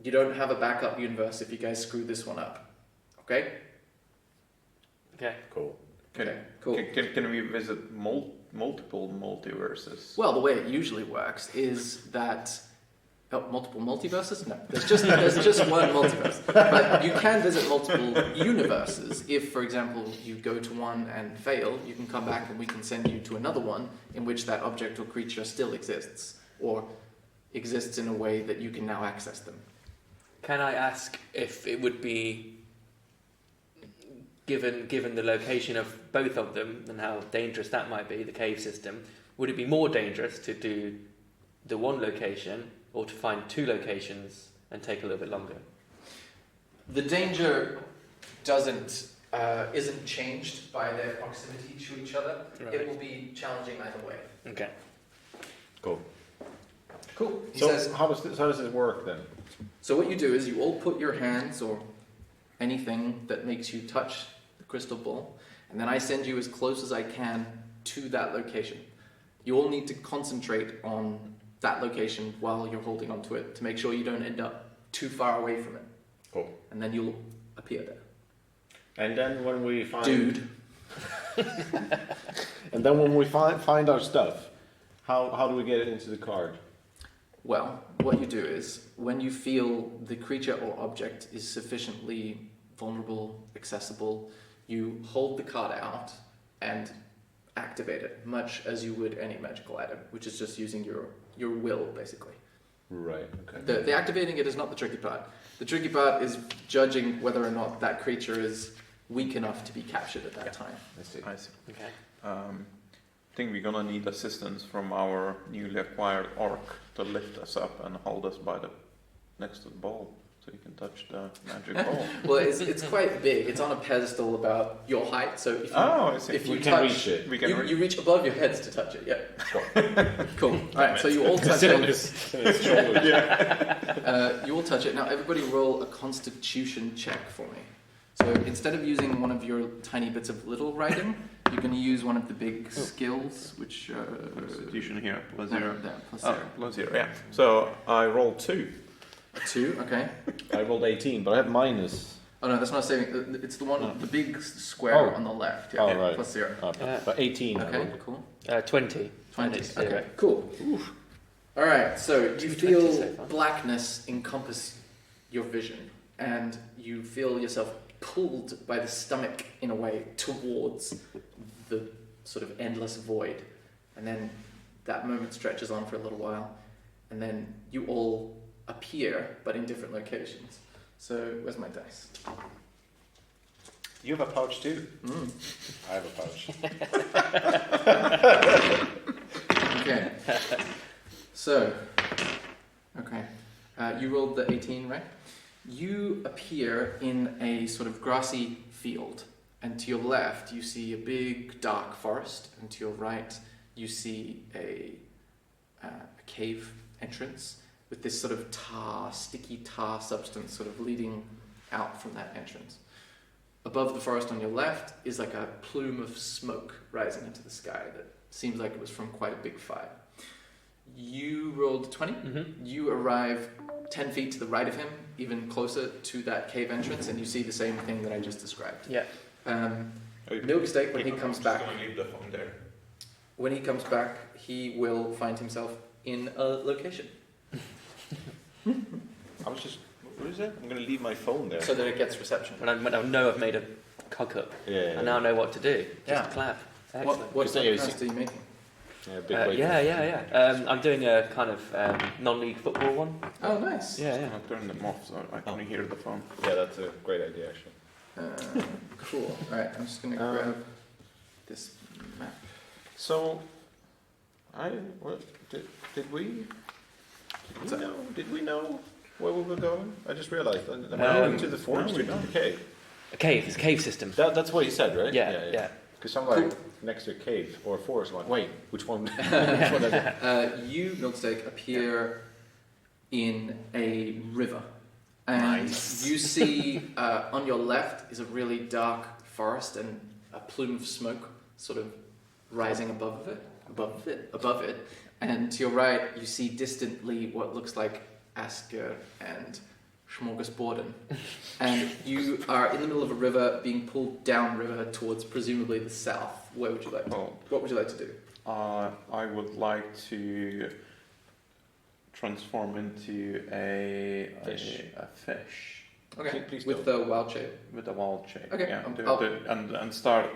[SPEAKER 4] you don't have a backup universe if you guys screw this one up. Okay?
[SPEAKER 2] Okay.
[SPEAKER 6] Cool.
[SPEAKER 5] Can we visit multiple multiverses?
[SPEAKER 4] Well, the way it usually works is that... Oh, multiple multiverses? No, there's just one multiverse. But you can visit multiple universes. If, for example, you go to one and fail, you can come back and we can send you to another one in which that object or creature still exists, or exists in a way that you can now access them.
[SPEAKER 2] Can I ask if it would be, given the location of both of them and how dangerous that might be, the cave system, would it be more dangerous to do the one location or to find 2 locations and take a little bit longer.
[SPEAKER 4] The danger isn't changed by their proximity to each other. Right. It will be challenging either way.
[SPEAKER 2] Okay.
[SPEAKER 3] Cool.
[SPEAKER 4] He
[SPEAKER 3] so
[SPEAKER 4] says,
[SPEAKER 3] how does this work then?
[SPEAKER 4] So what you do is you all put your hands or anything that makes you touch the crystal ball, and then I send you as close as I can to that location. You all need to concentrate on that location while you're holding onto it to make sure you don't end up too far away from it.
[SPEAKER 3] Cool.
[SPEAKER 4] And then you'll appear there.
[SPEAKER 3] And then when we find...
[SPEAKER 4] Dude.
[SPEAKER 3] And then when we find our stuff, how do we get it into the card?
[SPEAKER 4] Well, what you do is, when you feel the creature or object is sufficiently vulnerable, accessible, you hold the card out and activate it, much as you would any magical item, which is just using your will, basically.
[SPEAKER 3] Right, okay.
[SPEAKER 4] The activating it is not the tricky part. The tricky part is judging whether or not that creature is weak enough to be captured at that time.
[SPEAKER 3] I see.
[SPEAKER 2] Okay.
[SPEAKER 5] I think we're gonna need assistance from our newly acquired orc to lift us up and hold us by the next to the ball, so you can touch the magic ball.
[SPEAKER 4] Well, it's quite big. It's on a pedestal about your height, so if you
[SPEAKER 3] can
[SPEAKER 4] touch,
[SPEAKER 3] reach it,
[SPEAKER 4] you reach above your heads to touch it. Yeah. Cool. All right. So you all touch it. You all touch it. Now, everybody roll a Constitution check for me. So instead of using one of your tiny bits of little writing, you're going to use one of the big skills, which...
[SPEAKER 5] Constitution here, +0.
[SPEAKER 4] There, +0.
[SPEAKER 5] +0, yeah. So I rolled 2.
[SPEAKER 4] 2, okay.
[SPEAKER 3] I rolled 18, but I have minus.
[SPEAKER 4] Oh no, that's not saving. It's the one, the big square on the left. Yeah,
[SPEAKER 3] oh, right.
[SPEAKER 4] +0.
[SPEAKER 3] But 18.
[SPEAKER 4] Okay, cool.
[SPEAKER 2] 20.
[SPEAKER 4] 20. Okay, cool. Oof. All right, so you feel blackness encompass your vision, and you feel yourself pulled by the stomach in a way towards the sort of endless void, and then that moment stretches on for a little while, and then you all appear, but in different locations. So, where's my dice?
[SPEAKER 3] You have a pouch too. I have a pouch.
[SPEAKER 4] Okay. So, you rolled the 18, right? You appear in a sort of grassy field, and to your left you see a big dark forest, and to your right you see a cave entrance with this sort of sticky tar substance sort of leading out from that entrance. Above the forest on your left is like a plume of smoke rising into the sky that seems like it was from quite a big fire. You rolled 20. Mm-hmm. You arrive 10 feet to the right of him, even closer to that cave entrance, and you see the same thing that I just described.
[SPEAKER 2] Yeah.
[SPEAKER 4] Milksteak, when he comes back...
[SPEAKER 5] I'm just going to leave the phone there.
[SPEAKER 4] When he comes back, he will find himself in a location.
[SPEAKER 3] What is it? I'm going to leave my phone there.
[SPEAKER 4] So that it gets reception.
[SPEAKER 2] When I know I've made a cock up, I now know what to do. Just clap.
[SPEAKER 4] Excellent. What podcast are you making?
[SPEAKER 2] I'm doing a kind of non-league football one.
[SPEAKER 4] Oh, nice.
[SPEAKER 2] Yeah.
[SPEAKER 5] I'll turn them off so I can hear the phone.
[SPEAKER 3] Yeah, that's a great idea, actually.
[SPEAKER 4] Cool. All right, I'm just going to grab this map.
[SPEAKER 3] So, did we know where we were going? I just realized. Am I going to the forest or to the cave?
[SPEAKER 2] A cave. It's a cave system.
[SPEAKER 3] That's what you said, right?
[SPEAKER 2] Yeah.
[SPEAKER 3] Because I'm like next to a cave or a forest. Like, wait, which one?
[SPEAKER 4] You, Milksteak, appear in a river. And you see on your left is a really dark forest and a plume of smoke sort of rising above it. And to your right, you see distantly what looks like Asker and Smorgasborden. And you are in the middle of a river being pulled downriver towards presumably the south. What would you like to do?
[SPEAKER 5] I would like to transform into a fish.
[SPEAKER 4] Okay, with the wild shape.
[SPEAKER 5] With the wild shape.
[SPEAKER 4] Okay,
[SPEAKER 5] yeah. And start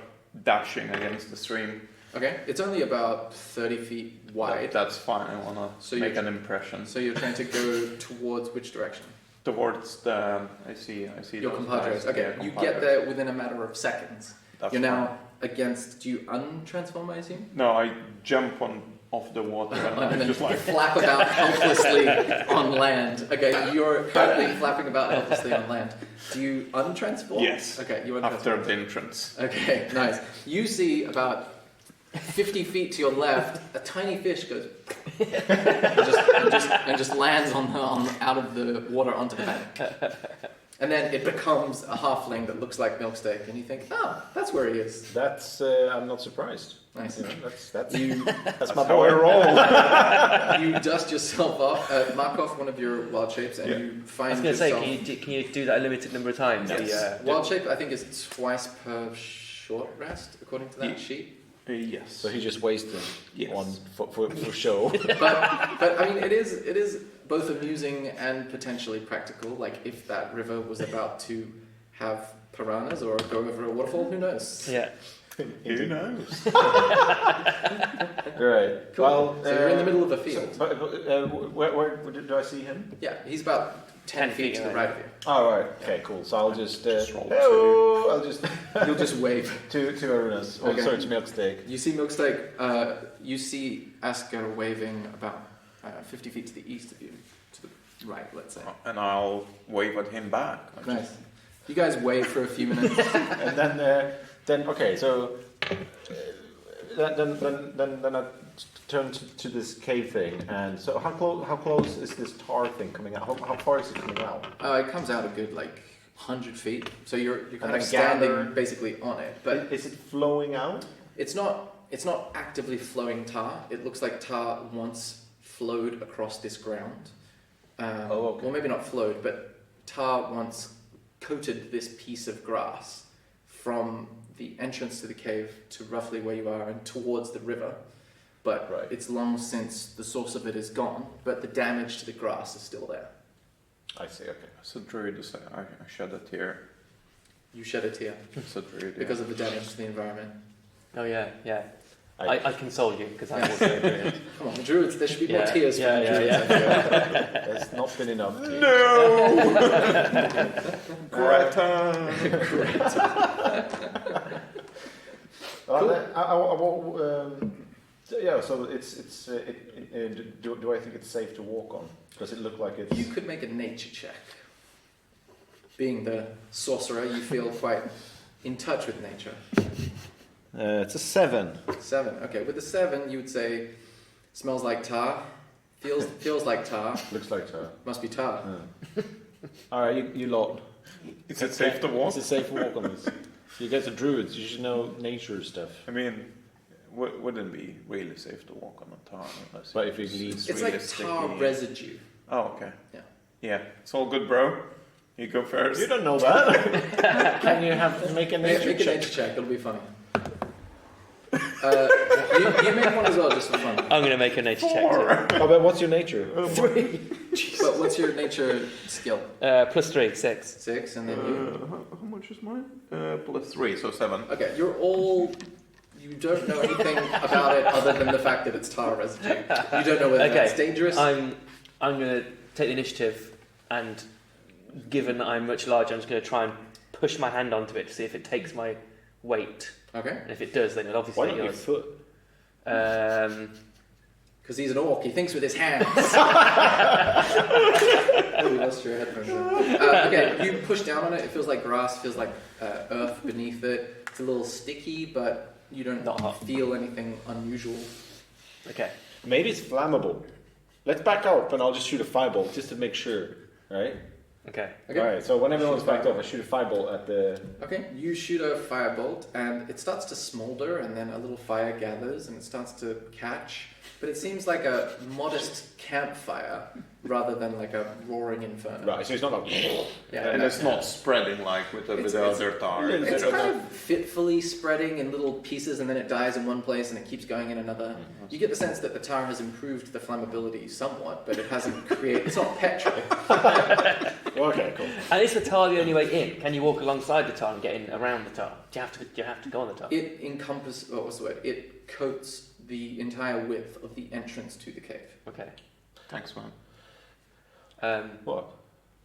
[SPEAKER 5] dashing against the stream.
[SPEAKER 4] Okay, it's only about 30 feet wide.
[SPEAKER 5] That's fine. I want to make an impression.
[SPEAKER 4] So you're trying to go towards which direction?
[SPEAKER 5] Towards the. I see.
[SPEAKER 4] Your compadres. Okay, you get there within a matter of seconds. You're now against. Do you untransform, I assume?
[SPEAKER 5] No, I jump on off the water
[SPEAKER 4] and then
[SPEAKER 5] just like
[SPEAKER 4] flap about helplessly on land. Okay, you're currently flapping about helplessly on land. Do you untransform?
[SPEAKER 5] Yes.
[SPEAKER 4] Okay, you untransform.
[SPEAKER 5] after the entrance.
[SPEAKER 4] Okay, nice. You see about 50 feet to your left, a tiny fish goes and just lands out of the water onto the bank. And then it becomes a halfling that looks like Milksteak, and you think, oh, that's where he is.
[SPEAKER 3] That's I'm not surprised.
[SPEAKER 4] Nice.
[SPEAKER 3] That's my boy.
[SPEAKER 4] You dust yourself off, mark off one of your wild shapes, and you find
[SPEAKER 2] I was going to
[SPEAKER 4] yourself...
[SPEAKER 2] say, can you do that a limited number of times?
[SPEAKER 4] Yes. Wild shape, I think, is twice per short rest, according to that sheet.
[SPEAKER 5] Yes.
[SPEAKER 3] So he just wasted
[SPEAKER 5] Yes.
[SPEAKER 3] one for show.
[SPEAKER 4] But I mean, it is both amusing and potentially practical. Like, if that river was about to have piranhas or go over a waterfall, who knows?
[SPEAKER 2] Yeah.
[SPEAKER 5] Who knows?
[SPEAKER 3] Right.
[SPEAKER 4] Cool.
[SPEAKER 3] Well,
[SPEAKER 4] So you're in the middle of a field.
[SPEAKER 3] Where do I see him?
[SPEAKER 4] Yeah, he's about 10 feet to the right of you.
[SPEAKER 3] Oh, right. Okay, cool. So I'll just
[SPEAKER 5] roll
[SPEAKER 3] hello. I'll just
[SPEAKER 4] You'll just wave.
[SPEAKER 3] to Arunas. Oh,
[SPEAKER 4] Okay.
[SPEAKER 3] sorry, to Milksteak.
[SPEAKER 4] You see Milksteak, you see Asker waving about 50 feet to the east of you. To the right, let's say.
[SPEAKER 5] And I'll wave at him back.
[SPEAKER 4] Nice. You guys wave for a few minutes.
[SPEAKER 3] And then okay, so then I turn to this cave thing, and so how close is this tar thing coming out? How far is it coming out?
[SPEAKER 4] It comes out a good 100 feet. So you're kind of
[SPEAKER 3] then
[SPEAKER 4] standing
[SPEAKER 3] gather-
[SPEAKER 4] basically on it, but
[SPEAKER 3] Is it flowing out?
[SPEAKER 4] it's not actively flowing tar. It looks like tar once flowed across this ground.
[SPEAKER 3] Okay.
[SPEAKER 4] Well, maybe not flowed, but tar once coated this piece of grass from the entrance to the cave to roughly where you are and towards the river. But
[SPEAKER 3] Right.
[SPEAKER 4] it's long since the source of it is gone, but the damage to the grass is still there.
[SPEAKER 3] I see. Okay.
[SPEAKER 5] So druid is I shed a tear.
[SPEAKER 4] You shed a tear
[SPEAKER 5] So druid.
[SPEAKER 4] because of the damage to the environment.
[SPEAKER 2] Oh, yeah.
[SPEAKER 3] I-
[SPEAKER 2] I console you, because I'm also doing it.
[SPEAKER 4] Come on, the druids, there should be more
[SPEAKER 2] Yeah,
[SPEAKER 4] tears
[SPEAKER 2] yeah,
[SPEAKER 4] from the
[SPEAKER 2] yeah,
[SPEAKER 4] druids.
[SPEAKER 2] yeah.
[SPEAKER 3] There's not been enough.
[SPEAKER 5] No! Greta!
[SPEAKER 3] So it's do I think it's safe to walk on? Does it look like it's?
[SPEAKER 4] You could make a nature check. Being the sorcerer, you feel quite in touch with nature.
[SPEAKER 3] It's a 7.
[SPEAKER 4] 7. Okay, with the 7, you would say smells like tar, feels like tar,
[SPEAKER 3] Looks like tar.
[SPEAKER 4] must be tar.
[SPEAKER 3] All right, you lot.
[SPEAKER 5] Is it safe to walk?
[SPEAKER 3] It's a safe walk on this. You guys are druids. You should know nature stuff.
[SPEAKER 5] I mean, wouldn't be really safe to walk on a tar unless.
[SPEAKER 3] But if it leads,
[SPEAKER 4] It's like tar residue.
[SPEAKER 5] Oh, okay.
[SPEAKER 4] Yeah.
[SPEAKER 5] Yeah, it's all good, bro. You go first.
[SPEAKER 3] you don't know that. Can you make a nature
[SPEAKER 4] Make a
[SPEAKER 3] check?
[SPEAKER 4] nature check, it'll be funny. You make one as well, just for fun.
[SPEAKER 2] I'm going to make a nature check. Too.
[SPEAKER 3] Oh, but what's your nature?
[SPEAKER 4] 3. But what's your nature skill?
[SPEAKER 2] +3, 6.
[SPEAKER 4] 6, and then you.
[SPEAKER 5] How much is mine? +3, so 7.
[SPEAKER 4] Okay, you don't know anything about it other than the fact that it's tar residue. You don't know whether that's dangerous.
[SPEAKER 2] I'm going to take the initiative, and given that I'm much larger, I'm just going to try and push my hand onto it to see if it takes my weight.
[SPEAKER 4] Okay.
[SPEAKER 2] And if it does, then it'll obviously...
[SPEAKER 3] Why not your foot?
[SPEAKER 4] Because he's an orc, he thinks with his hands. Oh, you lost your headphones then. Okay, you push down on it, it feels like grass, feels like earth beneath it. It's a little sticky, but you don't feel anything unusual.
[SPEAKER 2] Okay.
[SPEAKER 3] Maybe it's flammable. Let's back up and I'll just shoot a fireball just to make sure, right?
[SPEAKER 2] Okay.
[SPEAKER 3] Alright, so when everyone's backed up, I shoot a fireball at the...
[SPEAKER 4] Okay, you shoot a firebolt and it starts to smolder and then a little fire gathers and it starts to catch. But it seems like a modest campfire rather than like a roaring inferno.
[SPEAKER 3] Right, so it's not like...
[SPEAKER 4] Yeah,
[SPEAKER 5] And it's not spreading like with the other tar.
[SPEAKER 4] It's kind of fitfully spreading in little pieces and then it dies in one place and it keeps going in another. You get the sense that the tar has improved the flammability somewhat, but it hasn't created... It's not petrol.
[SPEAKER 3] Okay, cool.
[SPEAKER 2] And is the tar the only way in? Can you walk alongside the tar and get in around the tar? Do you have to go on the tar?
[SPEAKER 4] It encompasses... what's the word? It coats the entire width of the entrance to the cave.
[SPEAKER 2] Okay.
[SPEAKER 5] Thanks, man.
[SPEAKER 3] What?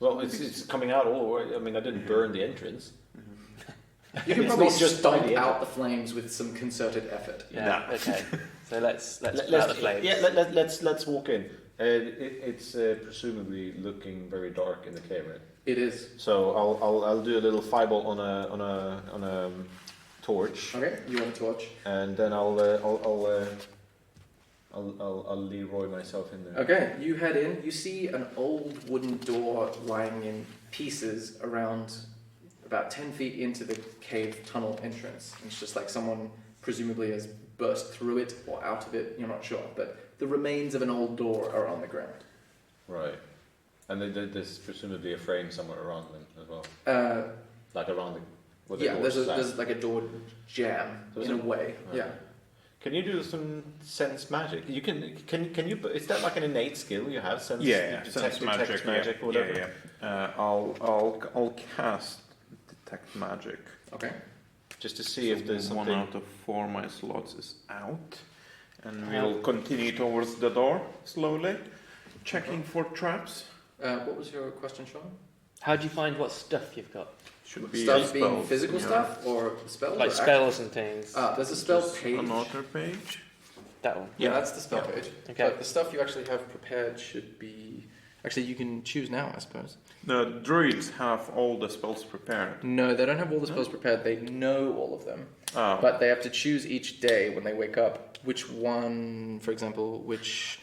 [SPEAKER 3] Well, it's coming out all the way. I mean, I didn't burn the entrance.
[SPEAKER 4] You can
[SPEAKER 3] It's
[SPEAKER 4] probably
[SPEAKER 3] not just
[SPEAKER 4] stomp
[SPEAKER 3] tidy.
[SPEAKER 4] out the flames with some concerted effort.
[SPEAKER 2] Yeah.
[SPEAKER 3] No.
[SPEAKER 2] Okay. So let's put out the flames.
[SPEAKER 3] Yeah, let's walk in. It's presumably looking very dark in the cave, right?
[SPEAKER 4] It is.
[SPEAKER 3] So I'll do a little fireball on a torch.
[SPEAKER 4] Okay, you want a torch?
[SPEAKER 3] And then I'll Leroy myself in there.
[SPEAKER 4] Okay, you head in. You see an old wooden door lying in pieces around about 10 feet into the cave tunnel entrance. It's just like someone presumably has burst through it or out of it. You're not sure, but the remains of an old door are on the ground.
[SPEAKER 3] Right. And there's presumably a frame somewhere around them as well. Like around the.
[SPEAKER 4] Yeah, there's like a door jam in a way.
[SPEAKER 3] Right.
[SPEAKER 4] Yeah.
[SPEAKER 3] Can you do some sense magic? You can you? Is that like an innate skill you have? Sense.
[SPEAKER 5] Yeah,
[SPEAKER 3] detect
[SPEAKER 5] sense magic,
[SPEAKER 3] or whatever.
[SPEAKER 5] Yeah. I'll cast detect magic.
[SPEAKER 4] Okay.
[SPEAKER 3] Just to see if there's something.
[SPEAKER 5] 1 out of 4 my slots is out, and we'll continue towards the door slowly, checking for traps.
[SPEAKER 4] What was your question, Sean?
[SPEAKER 2] How do you find what stuff you've got?
[SPEAKER 5] Should be
[SPEAKER 4] Stuff being
[SPEAKER 5] spells,
[SPEAKER 4] physical
[SPEAKER 5] yeah.
[SPEAKER 4] stuff or spells?
[SPEAKER 2] Like
[SPEAKER 4] or
[SPEAKER 2] spells and things.
[SPEAKER 4] There's a spell
[SPEAKER 5] Just
[SPEAKER 4] page.
[SPEAKER 5] Another page.
[SPEAKER 2] That one.
[SPEAKER 4] Yeah, that's the spell
[SPEAKER 5] Yeah.
[SPEAKER 4] page.
[SPEAKER 2] Okay.
[SPEAKER 4] But the stuff you actually have prepared should be. Actually, you can choose now, I suppose.
[SPEAKER 5] The druids have all the spells prepared.
[SPEAKER 4] No, they don't have all the spells prepared. They know all of them.
[SPEAKER 5] Oh.
[SPEAKER 4] But they have to choose each day when they wake up which one, for example, which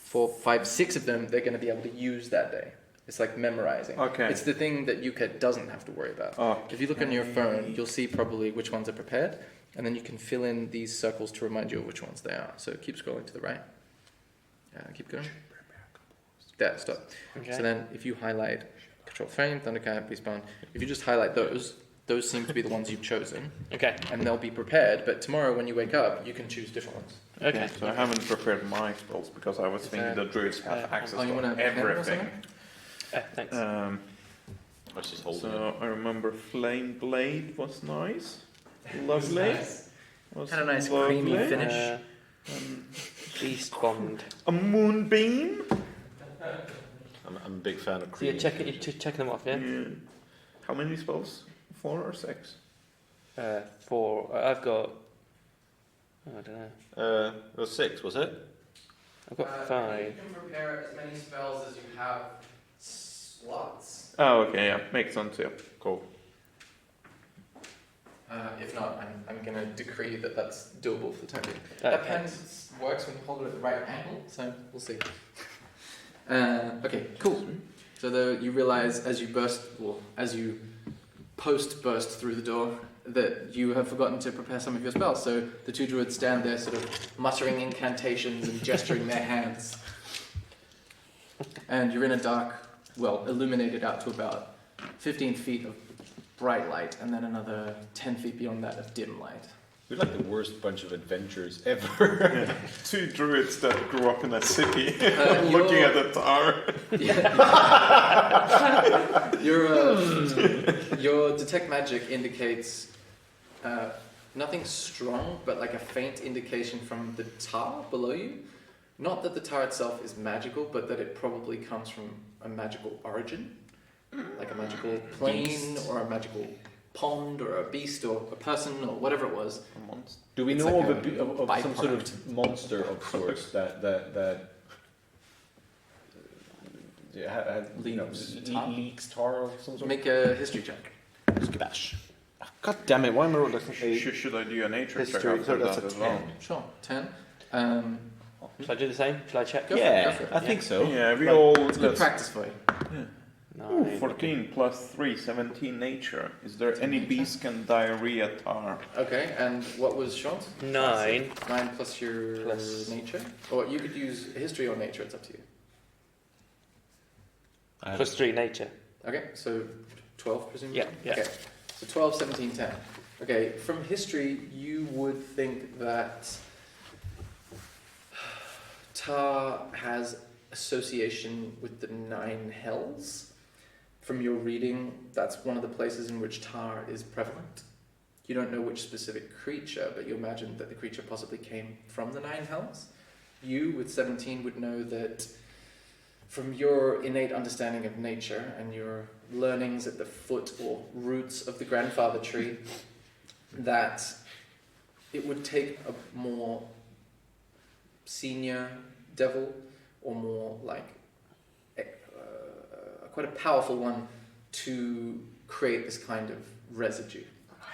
[SPEAKER 4] 4, 5, 6 of them they're going to be able to use that day. It's like memorizing.
[SPEAKER 5] Okay.
[SPEAKER 4] It's the thing that Yuka doesn't have to worry about.
[SPEAKER 5] Okay.
[SPEAKER 4] If you look on your phone, you'll see probably which ones are prepared, and then you can fill in these circles to remind you of which ones they are. So keep scrolling to the right. Keep going. There, stop.
[SPEAKER 2] Okay.
[SPEAKER 4] So then if you highlight Control Frame, Thundercat, Beastbound, if you just highlight those seem to be the ones you've chosen,
[SPEAKER 2] Okay.
[SPEAKER 4] and they'll be prepared, but tomorrow when you wake up, you can choose different ones.
[SPEAKER 2] Okay.
[SPEAKER 5] So I haven't prepared my spells because I was thinking the druids have access
[SPEAKER 4] you wanna
[SPEAKER 5] to
[SPEAKER 4] pen or
[SPEAKER 5] everything.
[SPEAKER 4] something?
[SPEAKER 2] Thanks.
[SPEAKER 3] Let's just hold it.
[SPEAKER 5] So I remember Flame Blade was nice, lovely. Was
[SPEAKER 4] Had a nice
[SPEAKER 5] lovely.
[SPEAKER 4] creamy finish.
[SPEAKER 2] Beast bombed.
[SPEAKER 5] A moonbeam.
[SPEAKER 3] I'm a big fan of
[SPEAKER 2] So you're
[SPEAKER 3] cream.
[SPEAKER 2] checking them off, yeah?
[SPEAKER 5] Yeah. How many spells? 4 or 6?
[SPEAKER 2] 4. I've got. I don't know.
[SPEAKER 3] It was 6, was it?
[SPEAKER 2] I've got 5.
[SPEAKER 4] You can prepare as many spells as you have slots.
[SPEAKER 5] Oh, okay, yeah, makes sense. Yeah, cool.
[SPEAKER 4] If not, I'm going to decree that that's doable for the time being.
[SPEAKER 2] Oh,
[SPEAKER 4] That pen works when you hold it at the right angle, so we'll see. Okay, cool. So you realize as you post-burst through the door that you have forgotten to prepare some of your spells. So the 2 druids stand there sort of muttering incantations and gesturing their hands. And you're in a dark, illuminated out to about 15 feet of bright light, and then another 10 feet beyond that of dim light.
[SPEAKER 3] We're like the worst bunch of adventurers ever.
[SPEAKER 5] 2 druids that grew up in a city, looking at the tower.
[SPEAKER 4] Your detect magic indicates nothing strong, but like a faint indication from the tar below you. Not that the tar itself is magical, but that it probably comes from a magical origin, like a magical plane or a magical pond or a beast or a person or whatever it was.
[SPEAKER 5] A monster.
[SPEAKER 3] Do we
[SPEAKER 4] It's
[SPEAKER 3] know
[SPEAKER 4] like
[SPEAKER 3] of some sort of monster of sorts that leaks tar of some sort?
[SPEAKER 4] Make a history check.
[SPEAKER 3] Skibash. God damn it! Why am I rolling
[SPEAKER 5] Should I do a nature check
[SPEAKER 3] history?
[SPEAKER 5] after
[SPEAKER 3] That's
[SPEAKER 5] that
[SPEAKER 3] a
[SPEAKER 5] as well?
[SPEAKER 3] 10.
[SPEAKER 4] Sure, 10.
[SPEAKER 2] Shall I do the same? Shall I check?
[SPEAKER 4] Go for it.
[SPEAKER 3] I think so.
[SPEAKER 5] Yeah, we
[SPEAKER 3] Like,
[SPEAKER 5] all.
[SPEAKER 4] It's good practice for you.
[SPEAKER 5] Ooh, 14 plus 3, 17 nature. Is there any beast can diarrhea tar?
[SPEAKER 4] Okay, and what was Sean's?
[SPEAKER 2] 9.
[SPEAKER 4] 9 plus your nature? Or you could use history or nature, it's up to you.
[SPEAKER 2] Plus 3 nature.
[SPEAKER 4] Okay, so 12 presumably?
[SPEAKER 2] Yeah.
[SPEAKER 4] Okay, so 12, 17, 10. Okay, from history, you would think that tar has association with the 9 hells. From your reading, that's one of the places in which tar is prevalent. You don't know which specific creature, but you imagine that the creature possibly came from the 9 hells. You, with 17, would know that from your innate understanding of nature and your learnings at the foot or roots of the grandfather tree, that it would take a more senior devil, or more like quite a powerful one, to create this kind of residue.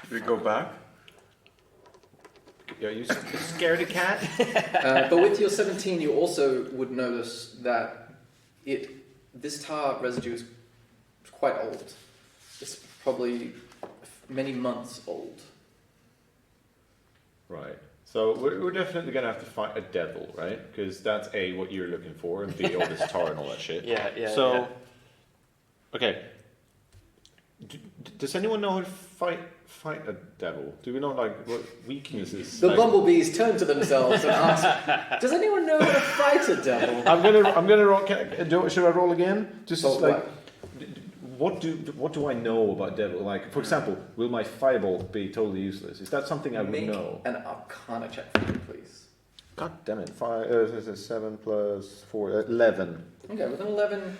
[SPEAKER 5] Should we go back?
[SPEAKER 3] Yeah, you scared a cat?
[SPEAKER 4] But with your 17, you also would notice that this tar residue is quite old. It's probably many months old.
[SPEAKER 3] Right. So we're definitely going to have to fight a devil, right? Because that's A, what you're looking for, and B, all this tar and all that shit.
[SPEAKER 2] Yeah.
[SPEAKER 3] So, okay. Does anyone know how to fight a devil? Do we know, like, what weaknesses?
[SPEAKER 4] The Bumble Bees turn to themselves and ask, does anyone know how to fight a devil?
[SPEAKER 3] I'm gonna roll. Should I roll again? Just what do I know about devil? Like, for example, will my firebolt be totally useless? Is that something I would know?
[SPEAKER 4] An Arcana check for me, please.
[SPEAKER 3] God damn it! 7 plus 4, 11.
[SPEAKER 4] Okay, with an 11,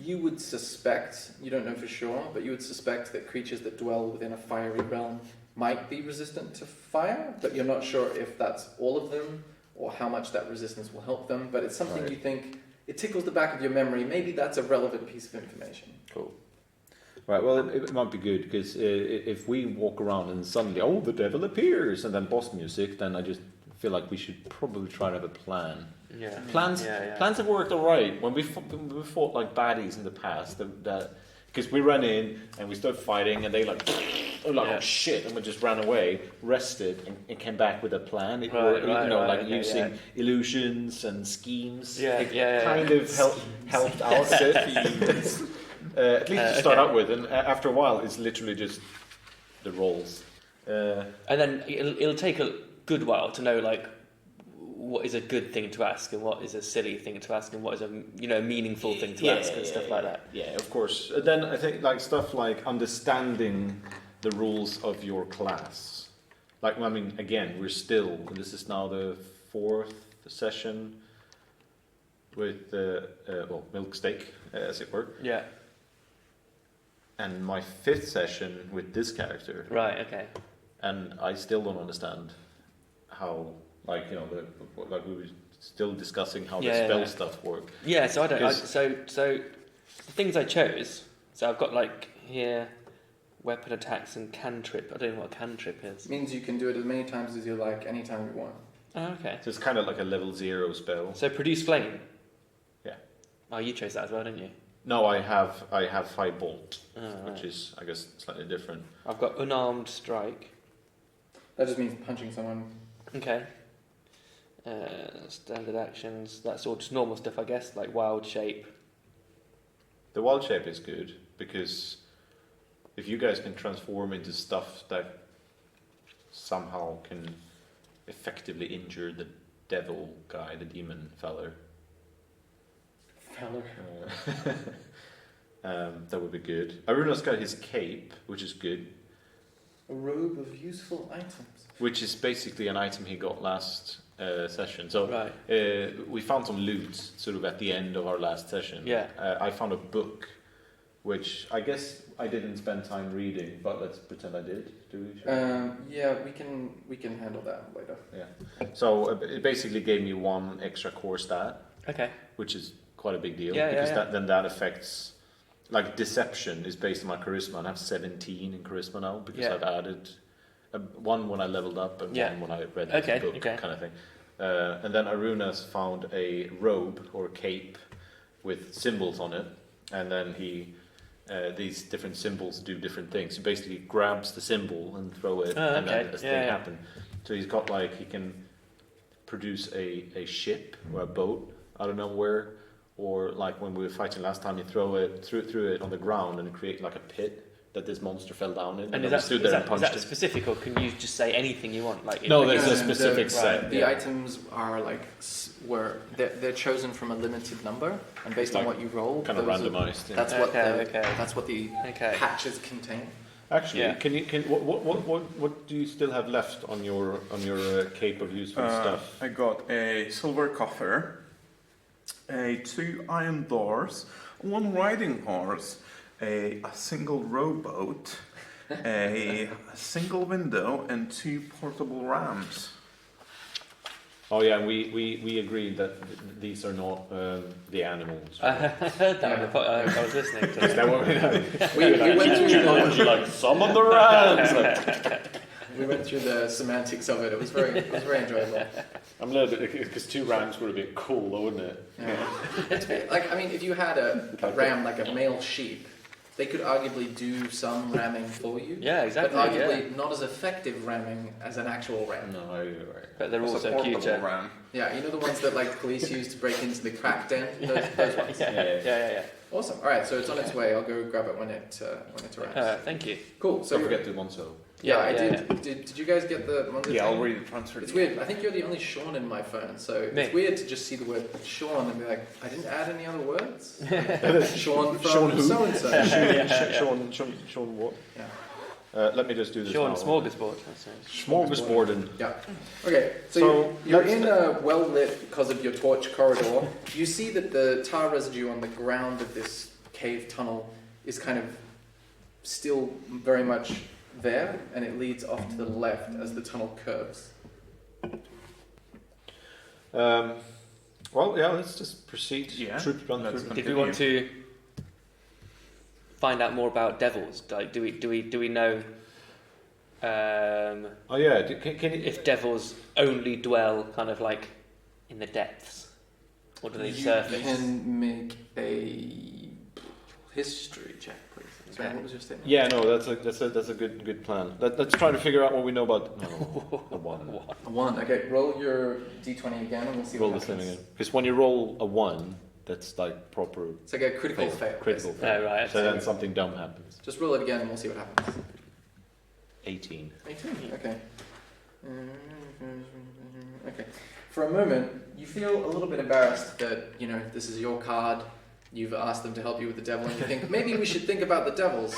[SPEAKER 4] you would suspect, you don't know for sure, but you would suspect that creatures that dwell within a fiery realm might be resistant to fire, but you're not sure if that's all of them or how much that resistance will help them. But it's something you think, it tickles the back of your memory. Maybe that's a relevant piece of information.
[SPEAKER 3] Cool. Right, well, it might be good, because if we walk around and suddenly, the devil appears, and then boss music, then I just feel like we should probably try to have a plan.
[SPEAKER 2] Yeah.
[SPEAKER 3] Plans have worked all right. When we fought like baddies in the past, because we ran in and we started fighting, and they oh shit, and we just ran away, rested, and came back with a plan. Using illusions and schemes. Kind of helped out a bit. At least to start out with, and after a while, it's literally just the rolls.
[SPEAKER 2] And then it'll take a good while to know, like, what is a good thing to ask and what is a silly thing to ask and what is a meaningful thing to ask and stuff like that.
[SPEAKER 3] Yeah, of course. Then I think like stuff like understanding the rules of your class. Like, I mean, again, this is now the 4th session with milk steak, as it were.
[SPEAKER 2] Yeah.
[SPEAKER 3] And my 5th session with this character.
[SPEAKER 2] Right. Okay.
[SPEAKER 3] And I still don't understand how. Like, we were still discussing how the spell stuff works.
[SPEAKER 2] Yeah, so I don't. So the things I chose. So I've got like here, weapon attacks and cantrip. I don't know what a cantrip is.
[SPEAKER 4] It means you can do it as many times as you like, anytime you want.
[SPEAKER 2] Oh, okay.
[SPEAKER 3] So it's kind of like a level 0 spell.
[SPEAKER 2] So produce flame.
[SPEAKER 3] Yeah.
[SPEAKER 2] Oh, you chose that as well, didn't you?
[SPEAKER 3] No, I have firebolt, which is, I guess, slightly different.
[SPEAKER 2] I've got unarmed strike.
[SPEAKER 4] That just means punching someone.
[SPEAKER 2] Okay. Standard actions, that's all just normal stuff, I guess, like wild shape.
[SPEAKER 3] The wild shape is good, because if you guys can transform into stuff that somehow can effectively injure the devil guy, the demon feller. That would be good. Aruna's got his cape, which is good.
[SPEAKER 4] A robe of useful items.
[SPEAKER 3] Which is basically an item he got last session. So we found some loot sort of at the end of our last session.
[SPEAKER 2] Yeah.
[SPEAKER 3] I found a book, which I guess I didn't spend time reading, but let's pretend I did. Do we?
[SPEAKER 4] Yeah, we can handle that later.
[SPEAKER 3] Yeah. So it basically gave me 1 extra core stat.
[SPEAKER 2] Okay.
[SPEAKER 3] Which is quite a big deal,
[SPEAKER 2] because
[SPEAKER 3] that affects. Like deception is based on my charisma, and I have 17 in charisma now because I've added 1 when I leveled up and 1 when I read the book, kind of thing. And then Aruna's found a robe or cape with symbols on it, and then these different symbols do different things. He basically grabs the symbol and throw it, and then this thing happens. So he's got he can produce a ship or a boat out of nowhere. Or like when we were fighting last time, you throw it on the ground and create like a pit that this monster fell down in.
[SPEAKER 2] And is that specific, or can you just say anything you want? Like
[SPEAKER 3] no, there's a specific set.
[SPEAKER 4] The items are they're chosen from a limited number, and based on what you roll,
[SPEAKER 3] kind of randomized.
[SPEAKER 4] That's what the patches contain.
[SPEAKER 3] Actually, what do you still have left on your cape of useful stuff?
[SPEAKER 5] I got a silver coffer. 2 iron doors, 1 riding horse, a single rowboat, a single window, and 2 portable rams.
[SPEAKER 6] Oh yeah, we agreed that these are not the animals.
[SPEAKER 2] I heard that. I was listening to
[SPEAKER 6] Is that what
[SPEAKER 4] We went through
[SPEAKER 6] like some of the rams?
[SPEAKER 4] we went through the semantics of it. It was very enjoyable.
[SPEAKER 6] I'm a little bit because 2 rams would have been cool, though, wouldn't it?
[SPEAKER 4] Yeah. Like, I mean, if you had a ram like a male sheep, they could arguably do some ramming for you.
[SPEAKER 2] Yeah, exactly.
[SPEAKER 4] But arguably not as effective ramming as an actual ram.
[SPEAKER 6] No, you're right.
[SPEAKER 2] But they're
[SPEAKER 5] It's a
[SPEAKER 2] also
[SPEAKER 5] portable
[SPEAKER 2] cuter.
[SPEAKER 5] ram.
[SPEAKER 4] Yeah, you know the ones that like police use to break into the crack den? Those ones.
[SPEAKER 2] Yeah.
[SPEAKER 4] Awesome. All right, so it's on its way. I'll go grab it when it arrives.
[SPEAKER 2] Thank you.
[SPEAKER 4] Cool. So
[SPEAKER 6] Don't forget the Monzo.
[SPEAKER 4] Yeah, I did. Did you guys get the Monzo?
[SPEAKER 5] Yeah,
[SPEAKER 4] thing?
[SPEAKER 5] I'll read the transfer.
[SPEAKER 4] It's weird. I think you're the only Sean in my phone, so it's weird to just see the word Sean and be like, I didn't add any other words. Sean from
[SPEAKER 6] Sean who?
[SPEAKER 4] so and so.
[SPEAKER 6] Sean what?
[SPEAKER 4] Yeah.
[SPEAKER 6] Let me just do this
[SPEAKER 2] Sean
[SPEAKER 6] now.
[SPEAKER 2] Smorgasbord.
[SPEAKER 6] Smorgasborden.
[SPEAKER 4] Yeah. Okay, so you're in a well-lit, because of your torch, corridor. You see that the tar residue on the ground of this cave tunnel is kind of still very much there, and it leads off to the left as the tunnel curves.
[SPEAKER 6] Well, yeah, let's just proceed.
[SPEAKER 5] Yeah.
[SPEAKER 6] Troop run
[SPEAKER 5] Let's
[SPEAKER 6] through.
[SPEAKER 2] Did we want to find out more about devils? Like, do we know?
[SPEAKER 6] Oh yeah, can you,
[SPEAKER 2] If devils only dwell kind of like in the depths, or do they surface?
[SPEAKER 4] You can make a history check, please. Sorry, what was your statement?
[SPEAKER 6] Yeah, no, that's a good plan. Let's try to figure out what we know about. No, a one.
[SPEAKER 4] A 1. Okay, roll your d20 again, and we'll see
[SPEAKER 6] Roll
[SPEAKER 4] what
[SPEAKER 6] the same
[SPEAKER 4] happens.
[SPEAKER 6] again. Because when you roll a 1, that's like proper
[SPEAKER 4] It's like a critical fail.
[SPEAKER 6] critical
[SPEAKER 4] basically.
[SPEAKER 6] fail.
[SPEAKER 2] Oh, right.
[SPEAKER 6] So then something dumb happens.
[SPEAKER 4] Just roll it again, and we'll see what happens.
[SPEAKER 6] 18.
[SPEAKER 4] 18. Okay. Okay. For a moment, you feel a little bit embarrassed that this is your card. You've asked them to help you with the devil, and you think maybe we should think about the devils.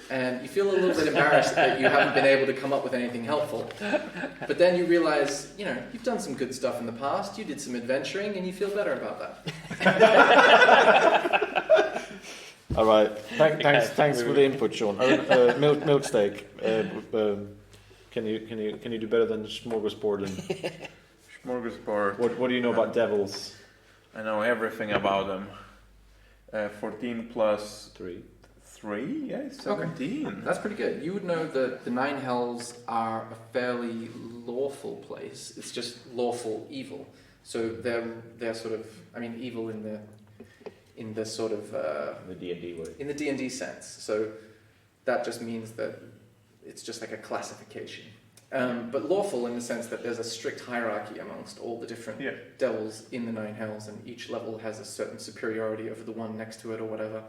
[SPEAKER 4] And you feel a little bit embarrassed that you haven't been able to come up with anything helpful. But then you realize, you've done some good stuff in the past. You did some adventuring, and you feel better about that.
[SPEAKER 6] All right. Thanks for the input, Sean. Milk steak. Can you do better than smorgasbord?
[SPEAKER 5] Smorgasbord.
[SPEAKER 6] What do you know about devils?
[SPEAKER 5] I know everything about them. 14 plus
[SPEAKER 6] 3.
[SPEAKER 5] 3, yeah, 17.
[SPEAKER 4] Okay. That's pretty good. You would know that the Nine Hells are a fairly lawful place. It's just lawful evil. So they're sort of, evil in the sort of
[SPEAKER 6] The D&D way.
[SPEAKER 4] in the D&D sense. So that just means that it's just like a classification. But lawful in the sense that there's a strict hierarchy amongst all the different devils in the Nine Hells, and each level has a certain superiority over the one next to it or whatever.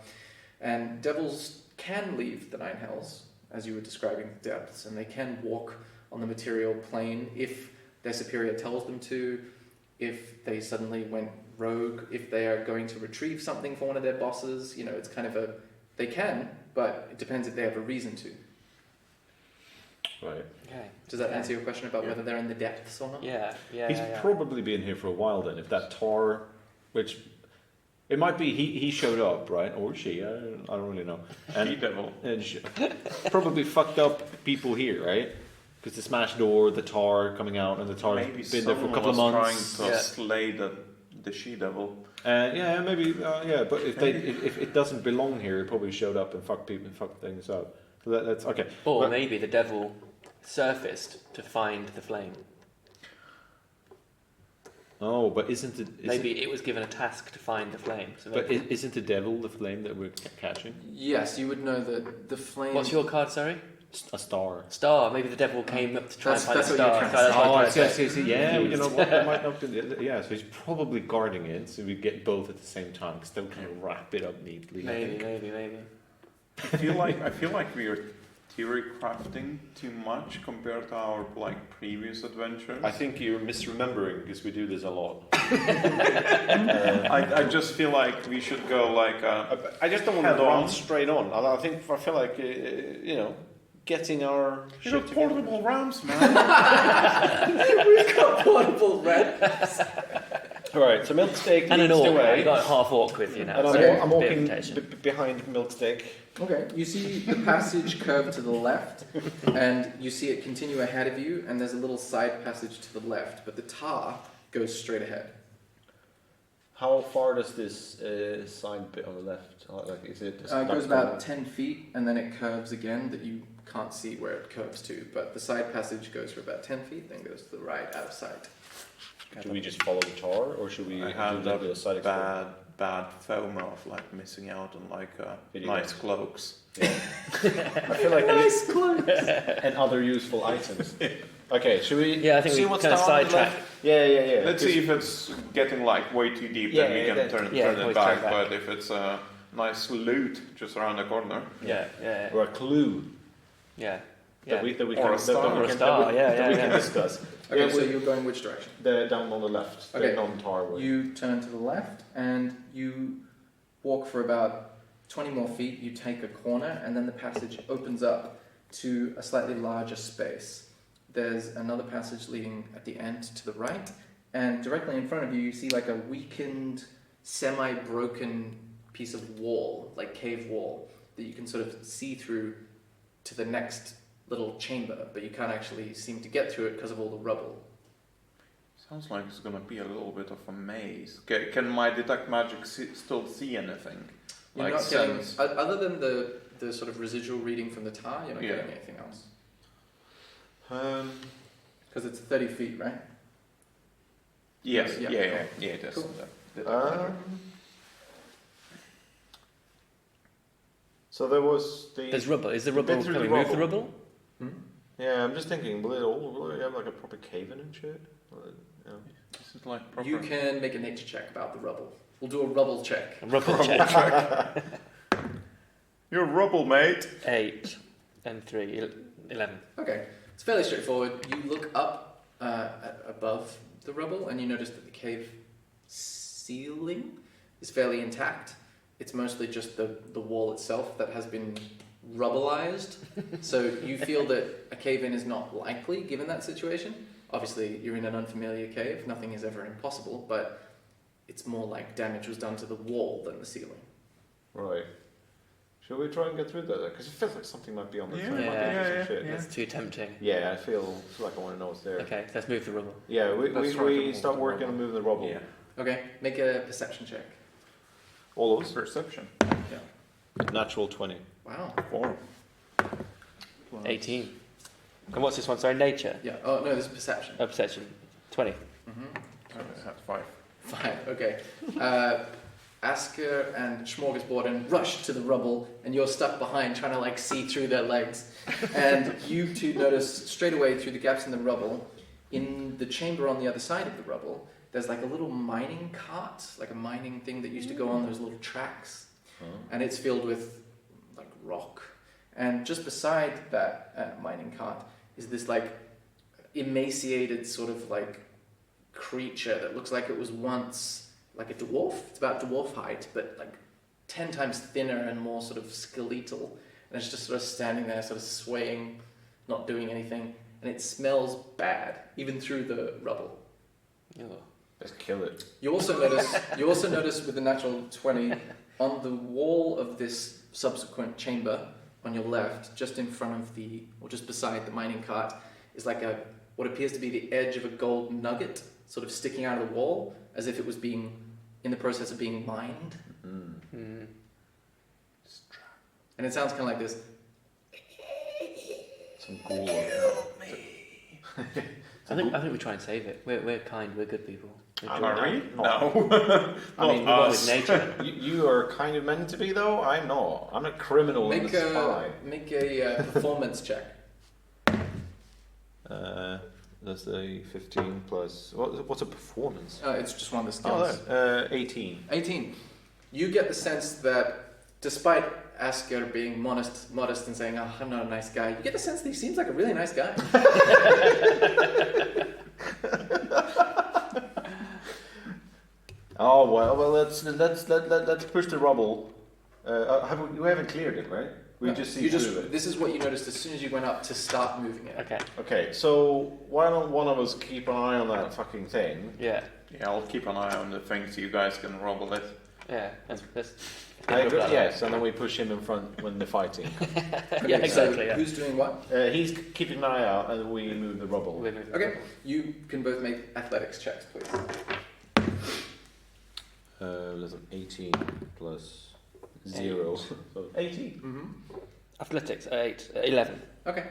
[SPEAKER 4] And devils can leave the Nine Hells, as you were describing the depths, and they can walk on the material plane if their superior tells them to, if they suddenly went rogue, if they are going to retrieve something for one of their bosses. It's kind of they can, but it depends if they have a reason to.
[SPEAKER 6] Right.
[SPEAKER 2] Okay.
[SPEAKER 4] Does that answer your question about whether they're in the depths or not?
[SPEAKER 2] Yeah.
[SPEAKER 6] He's probably been here for a while then. If that tar, which it might be, he showed up, right? Or she, I don't really know. And
[SPEAKER 5] She-devil.
[SPEAKER 6] And probably fucked up people here, right? Because the smashed door, the tar coming out, and the tar's
[SPEAKER 5] Maybe
[SPEAKER 6] been there for a
[SPEAKER 5] someone
[SPEAKER 6] couple of
[SPEAKER 5] was
[SPEAKER 6] months.
[SPEAKER 5] trying to slay the she-devil.
[SPEAKER 6] Yeah, maybe. Yeah, but if it doesn't belong here, it probably showed up and fucked people and fucked things up. So that's okay.
[SPEAKER 2] Or maybe the devil surfaced to find the flame.
[SPEAKER 6] Oh, but
[SPEAKER 2] maybe it was given a task to find the flame. So
[SPEAKER 6] but isn't the devil the flame that we're catching?
[SPEAKER 4] Yes, you would know that the flame...
[SPEAKER 2] What's your card, sorry?
[SPEAKER 6] A star.
[SPEAKER 2] Star. Maybe the devil came up to try and find the
[SPEAKER 4] what
[SPEAKER 2] star.
[SPEAKER 4] you're trying to
[SPEAKER 6] See. Yeah, you know what? That might not be. Yeah, so he's probably guarding it, so we get both at the same time, because they'll kind of wrap it up neatly.
[SPEAKER 2] Maybe.
[SPEAKER 5] I feel like we are theory crafting too much compared to our previous adventures.
[SPEAKER 6] I think you're misremembering, because we do this a lot.
[SPEAKER 5] I just feel like we should go
[SPEAKER 6] I just don't want to run straight on. I feel like getting our
[SPEAKER 5] You got portable ramps, man.
[SPEAKER 4] We've got portable ramps.
[SPEAKER 6] All right, so Milksteak
[SPEAKER 2] And an
[SPEAKER 6] leads the
[SPEAKER 2] orc.
[SPEAKER 6] way.
[SPEAKER 2] You got a half-orc with you now.
[SPEAKER 6] And
[SPEAKER 2] so
[SPEAKER 6] I'm
[SPEAKER 2] bit of
[SPEAKER 6] walking
[SPEAKER 2] protection.
[SPEAKER 6] behind Milksteak.
[SPEAKER 4] Okay, you see the passage curve to the left, and you see it continue ahead of you, and there's a little side passage to the left, but the tar goes straight ahead.
[SPEAKER 6] How far does this side bit on the left? Like, is it?
[SPEAKER 4] It goes about 10 feet, and then it curves again that you can't see where it curves to, but the side passage goes for about 10 feet, then goes to the right out of sight.
[SPEAKER 6] Should we just follow the tar, or should we
[SPEAKER 5] I
[SPEAKER 6] do
[SPEAKER 5] have
[SPEAKER 6] that with a side explore?
[SPEAKER 5] bad FOMO of like missing out on like nice cloaks.
[SPEAKER 6] Yeah. I feel like
[SPEAKER 4] Nice clothes!
[SPEAKER 6] and other useful items. Okay, should we?
[SPEAKER 2] Yeah, I think
[SPEAKER 6] see
[SPEAKER 2] we
[SPEAKER 6] what's
[SPEAKER 2] kind of
[SPEAKER 6] down on the
[SPEAKER 2] sidetrack.
[SPEAKER 6] left? Yeah.
[SPEAKER 5] Let's see if it's getting like way too deep,
[SPEAKER 6] Yeah,
[SPEAKER 5] then we can
[SPEAKER 6] yeah,
[SPEAKER 5] turn
[SPEAKER 2] yeah,
[SPEAKER 5] it
[SPEAKER 2] always
[SPEAKER 5] back.
[SPEAKER 2] turn back.
[SPEAKER 5] But if it's a nice loot just around the corner,
[SPEAKER 2] Yeah.
[SPEAKER 6] Or a clue
[SPEAKER 2] Yeah.
[SPEAKER 6] that we
[SPEAKER 5] Or
[SPEAKER 6] can
[SPEAKER 5] a star.
[SPEAKER 2] Or a star,
[SPEAKER 6] that we
[SPEAKER 2] yeah.
[SPEAKER 6] can discuss.
[SPEAKER 4] Okay,
[SPEAKER 6] Yeah,
[SPEAKER 4] so you're going which direction?
[SPEAKER 6] down on the left,
[SPEAKER 4] Okay.
[SPEAKER 6] the non-tar way.
[SPEAKER 4] You turn to the left, and you walk for about 20 more feet, you take a corner, and then the passage opens up to a slightly larger space. There's another passage leading at the end to the right, and directly in front of you, you see like a weakened, semi-broken piece of wall, like cave wall, that you can sort of see through to the next little chamber, but you can't actually seem to get through it because of all the rubble.
[SPEAKER 5] sounds like it's gonna be a little bit of a maze. Can my detect magic still see anything?
[SPEAKER 4] You're
[SPEAKER 5] Like
[SPEAKER 4] not getting,
[SPEAKER 5] sense?
[SPEAKER 4] other than the sort of residual reading from the tar, you're not
[SPEAKER 5] Yeah.
[SPEAKER 4] getting anything else.
[SPEAKER 6] Um,
[SPEAKER 4] Because it's 30 feet, right?
[SPEAKER 5] Yes,
[SPEAKER 4] Yeah.
[SPEAKER 5] yeah, it is.
[SPEAKER 4] Cool.
[SPEAKER 5] Detect magic.
[SPEAKER 6] so there was the.
[SPEAKER 2] There's rubble. Is the rubble?
[SPEAKER 6] been through
[SPEAKER 2] Can we
[SPEAKER 6] the
[SPEAKER 2] move the
[SPEAKER 6] rubble.
[SPEAKER 2] rubble?
[SPEAKER 6] Yeah, I'm just thinking, will it have like a proper cave in and shit? Yeah.
[SPEAKER 5] This is like proper.
[SPEAKER 4] You can make a nature check about the rubble. We'll do a rubble check.
[SPEAKER 2] A rubble check.
[SPEAKER 5] You're rubble, mate.
[SPEAKER 2] 8 and 3, 11.
[SPEAKER 4] Okay, it's fairly straightforward. You look up above the rubble, and you notice that the cave ceiling is fairly intact. It's mostly just the wall itself that has been rubbleized. So you feel that a cave-in is not likely given that situation. Obviously, you're in an unfamiliar cave. Nothing is ever impossible, but it's more like damage was done to the wall than the ceiling.
[SPEAKER 6] Right. Should we try and get through that? Because it feels like something might be on the
[SPEAKER 5] Yeah,
[SPEAKER 6] side. Might be
[SPEAKER 2] yeah,
[SPEAKER 6] some shit.
[SPEAKER 2] That's too tempting.
[SPEAKER 6] Yeah, I feel like I want to know what's there.
[SPEAKER 2] Okay, let's move the rubble.
[SPEAKER 6] Yeah,
[SPEAKER 5] Let's try to
[SPEAKER 6] we
[SPEAKER 5] move
[SPEAKER 6] start
[SPEAKER 5] the
[SPEAKER 6] working
[SPEAKER 5] rubble.
[SPEAKER 6] on moving the rubble.
[SPEAKER 5] Yeah.
[SPEAKER 4] Okay, make a perception check.
[SPEAKER 6] All of us?
[SPEAKER 5] Perception.
[SPEAKER 6] Natural 20.
[SPEAKER 4] Wow.
[SPEAKER 5] 4.
[SPEAKER 2] 18. And what's this one? Sorry, nature.
[SPEAKER 4] Yeah. Oh no, this is perception.
[SPEAKER 2] Perception. 20.
[SPEAKER 5] I had 5.
[SPEAKER 4] 5. Okay. Asker and Smorgasborden rush to the rubble, and you're stuck behind trying to like see through their legs. And you two notice straight away through the gaps in the rubble, in the chamber on the other side of the rubble, there's like a little mining cart, like a mining thing that used to go on those little tracks, and it's filled with like rock. And just beside that mining cart is this like emaciated sort of like creature that looks like it was once like a dwarf. It's about dwarf height, but like 10 times thinner and more sort of skeletal. And it's just sort of standing there, sort of swaying, not doing anything. And it smells bad, even through the rubble.
[SPEAKER 2] Oh.
[SPEAKER 6] Let's kill it.
[SPEAKER 4] You also notice with the natural 20, on the wall of this subsequent chamber, on your left, just in front of or just beside the mining cart, is like what appears to be the edge of a gold nugget, sort of sticking out of the wall, as if it was being in the process of being mined. And it sounds kind of like this.
[SPEAKER 6] Some ghoul.
[SPEAKER 2] I think we try and save it. We're kind. We're good people.
[SPEAKER 5] Are we?
[SPEAKER 6] No.
[SPEAKER 5] No.
[SPEAKER 2] I mean, we go with nature.
[SPEAKER 6] You are kind of meant to be, though. I'm not. I'm a criminal and a spy.
[SPEAKER 4] Make a performance check.
[SPEAKER 6] That's a 15 plus. What's a performance?
[SPEAKER 4] It's just one of the skills.
[SPEAKER 6] 18.
[SPEAKER 4] 18. You get the sense that, despite Asker being modest and saying, "Oh, I'm not a nice guy," you get the sense that he seems like a really nice guy.
[SPEAKER 6] Oh well, let's push the rubble
[SPEAKER 3] We haven't cleared it, right? We just see through it.
[SPEAKER 4] This is what you noticed as soon as you went up to start moving it.
[SPEAKER 2] Okay.
[SPEAKER 3] Okay, so why don't one of us keep an eye on that fucking thing?
[SPEAKER 2] Yeah.
[SPEAKER 5] Yeah, I'll keep an eye on the thing so you guys can roll it.
[SPEAKER 2] Yeah. That's
[SPEAKER 3] Yes, and then we push him in front when they're fighting.
[SPEAKER 2] Yeah, exactly.
[SPEAKER 4] So
[SPEAKER 2] Yeah.
[SPEAKER 4] who's doing what?
[SPEAKER 3] He's keeping an eye out, and we move the rubble.
[SPEAKER 4] Okay, you can both make athletics checks, please.
[SPEAKER 6] There's an 18 plus 0. So
[SPEAKER 3] 18.
[SPEAKER 4] Mm-hmm.
[SPEAKER 2] Athletics 11.
[SPEAKER 4] Okay.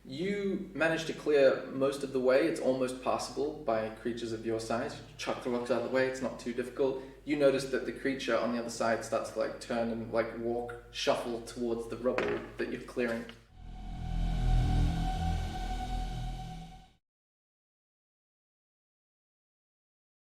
[SPEAKER 4] You manage to clear most of the way. It's almost passable by creatures of your size. You chuck the rocks out of the way. It's not too difficult. You notice that the creature on the other side starts to like turn and like walk, shuffle towards the rubble that you're clearing.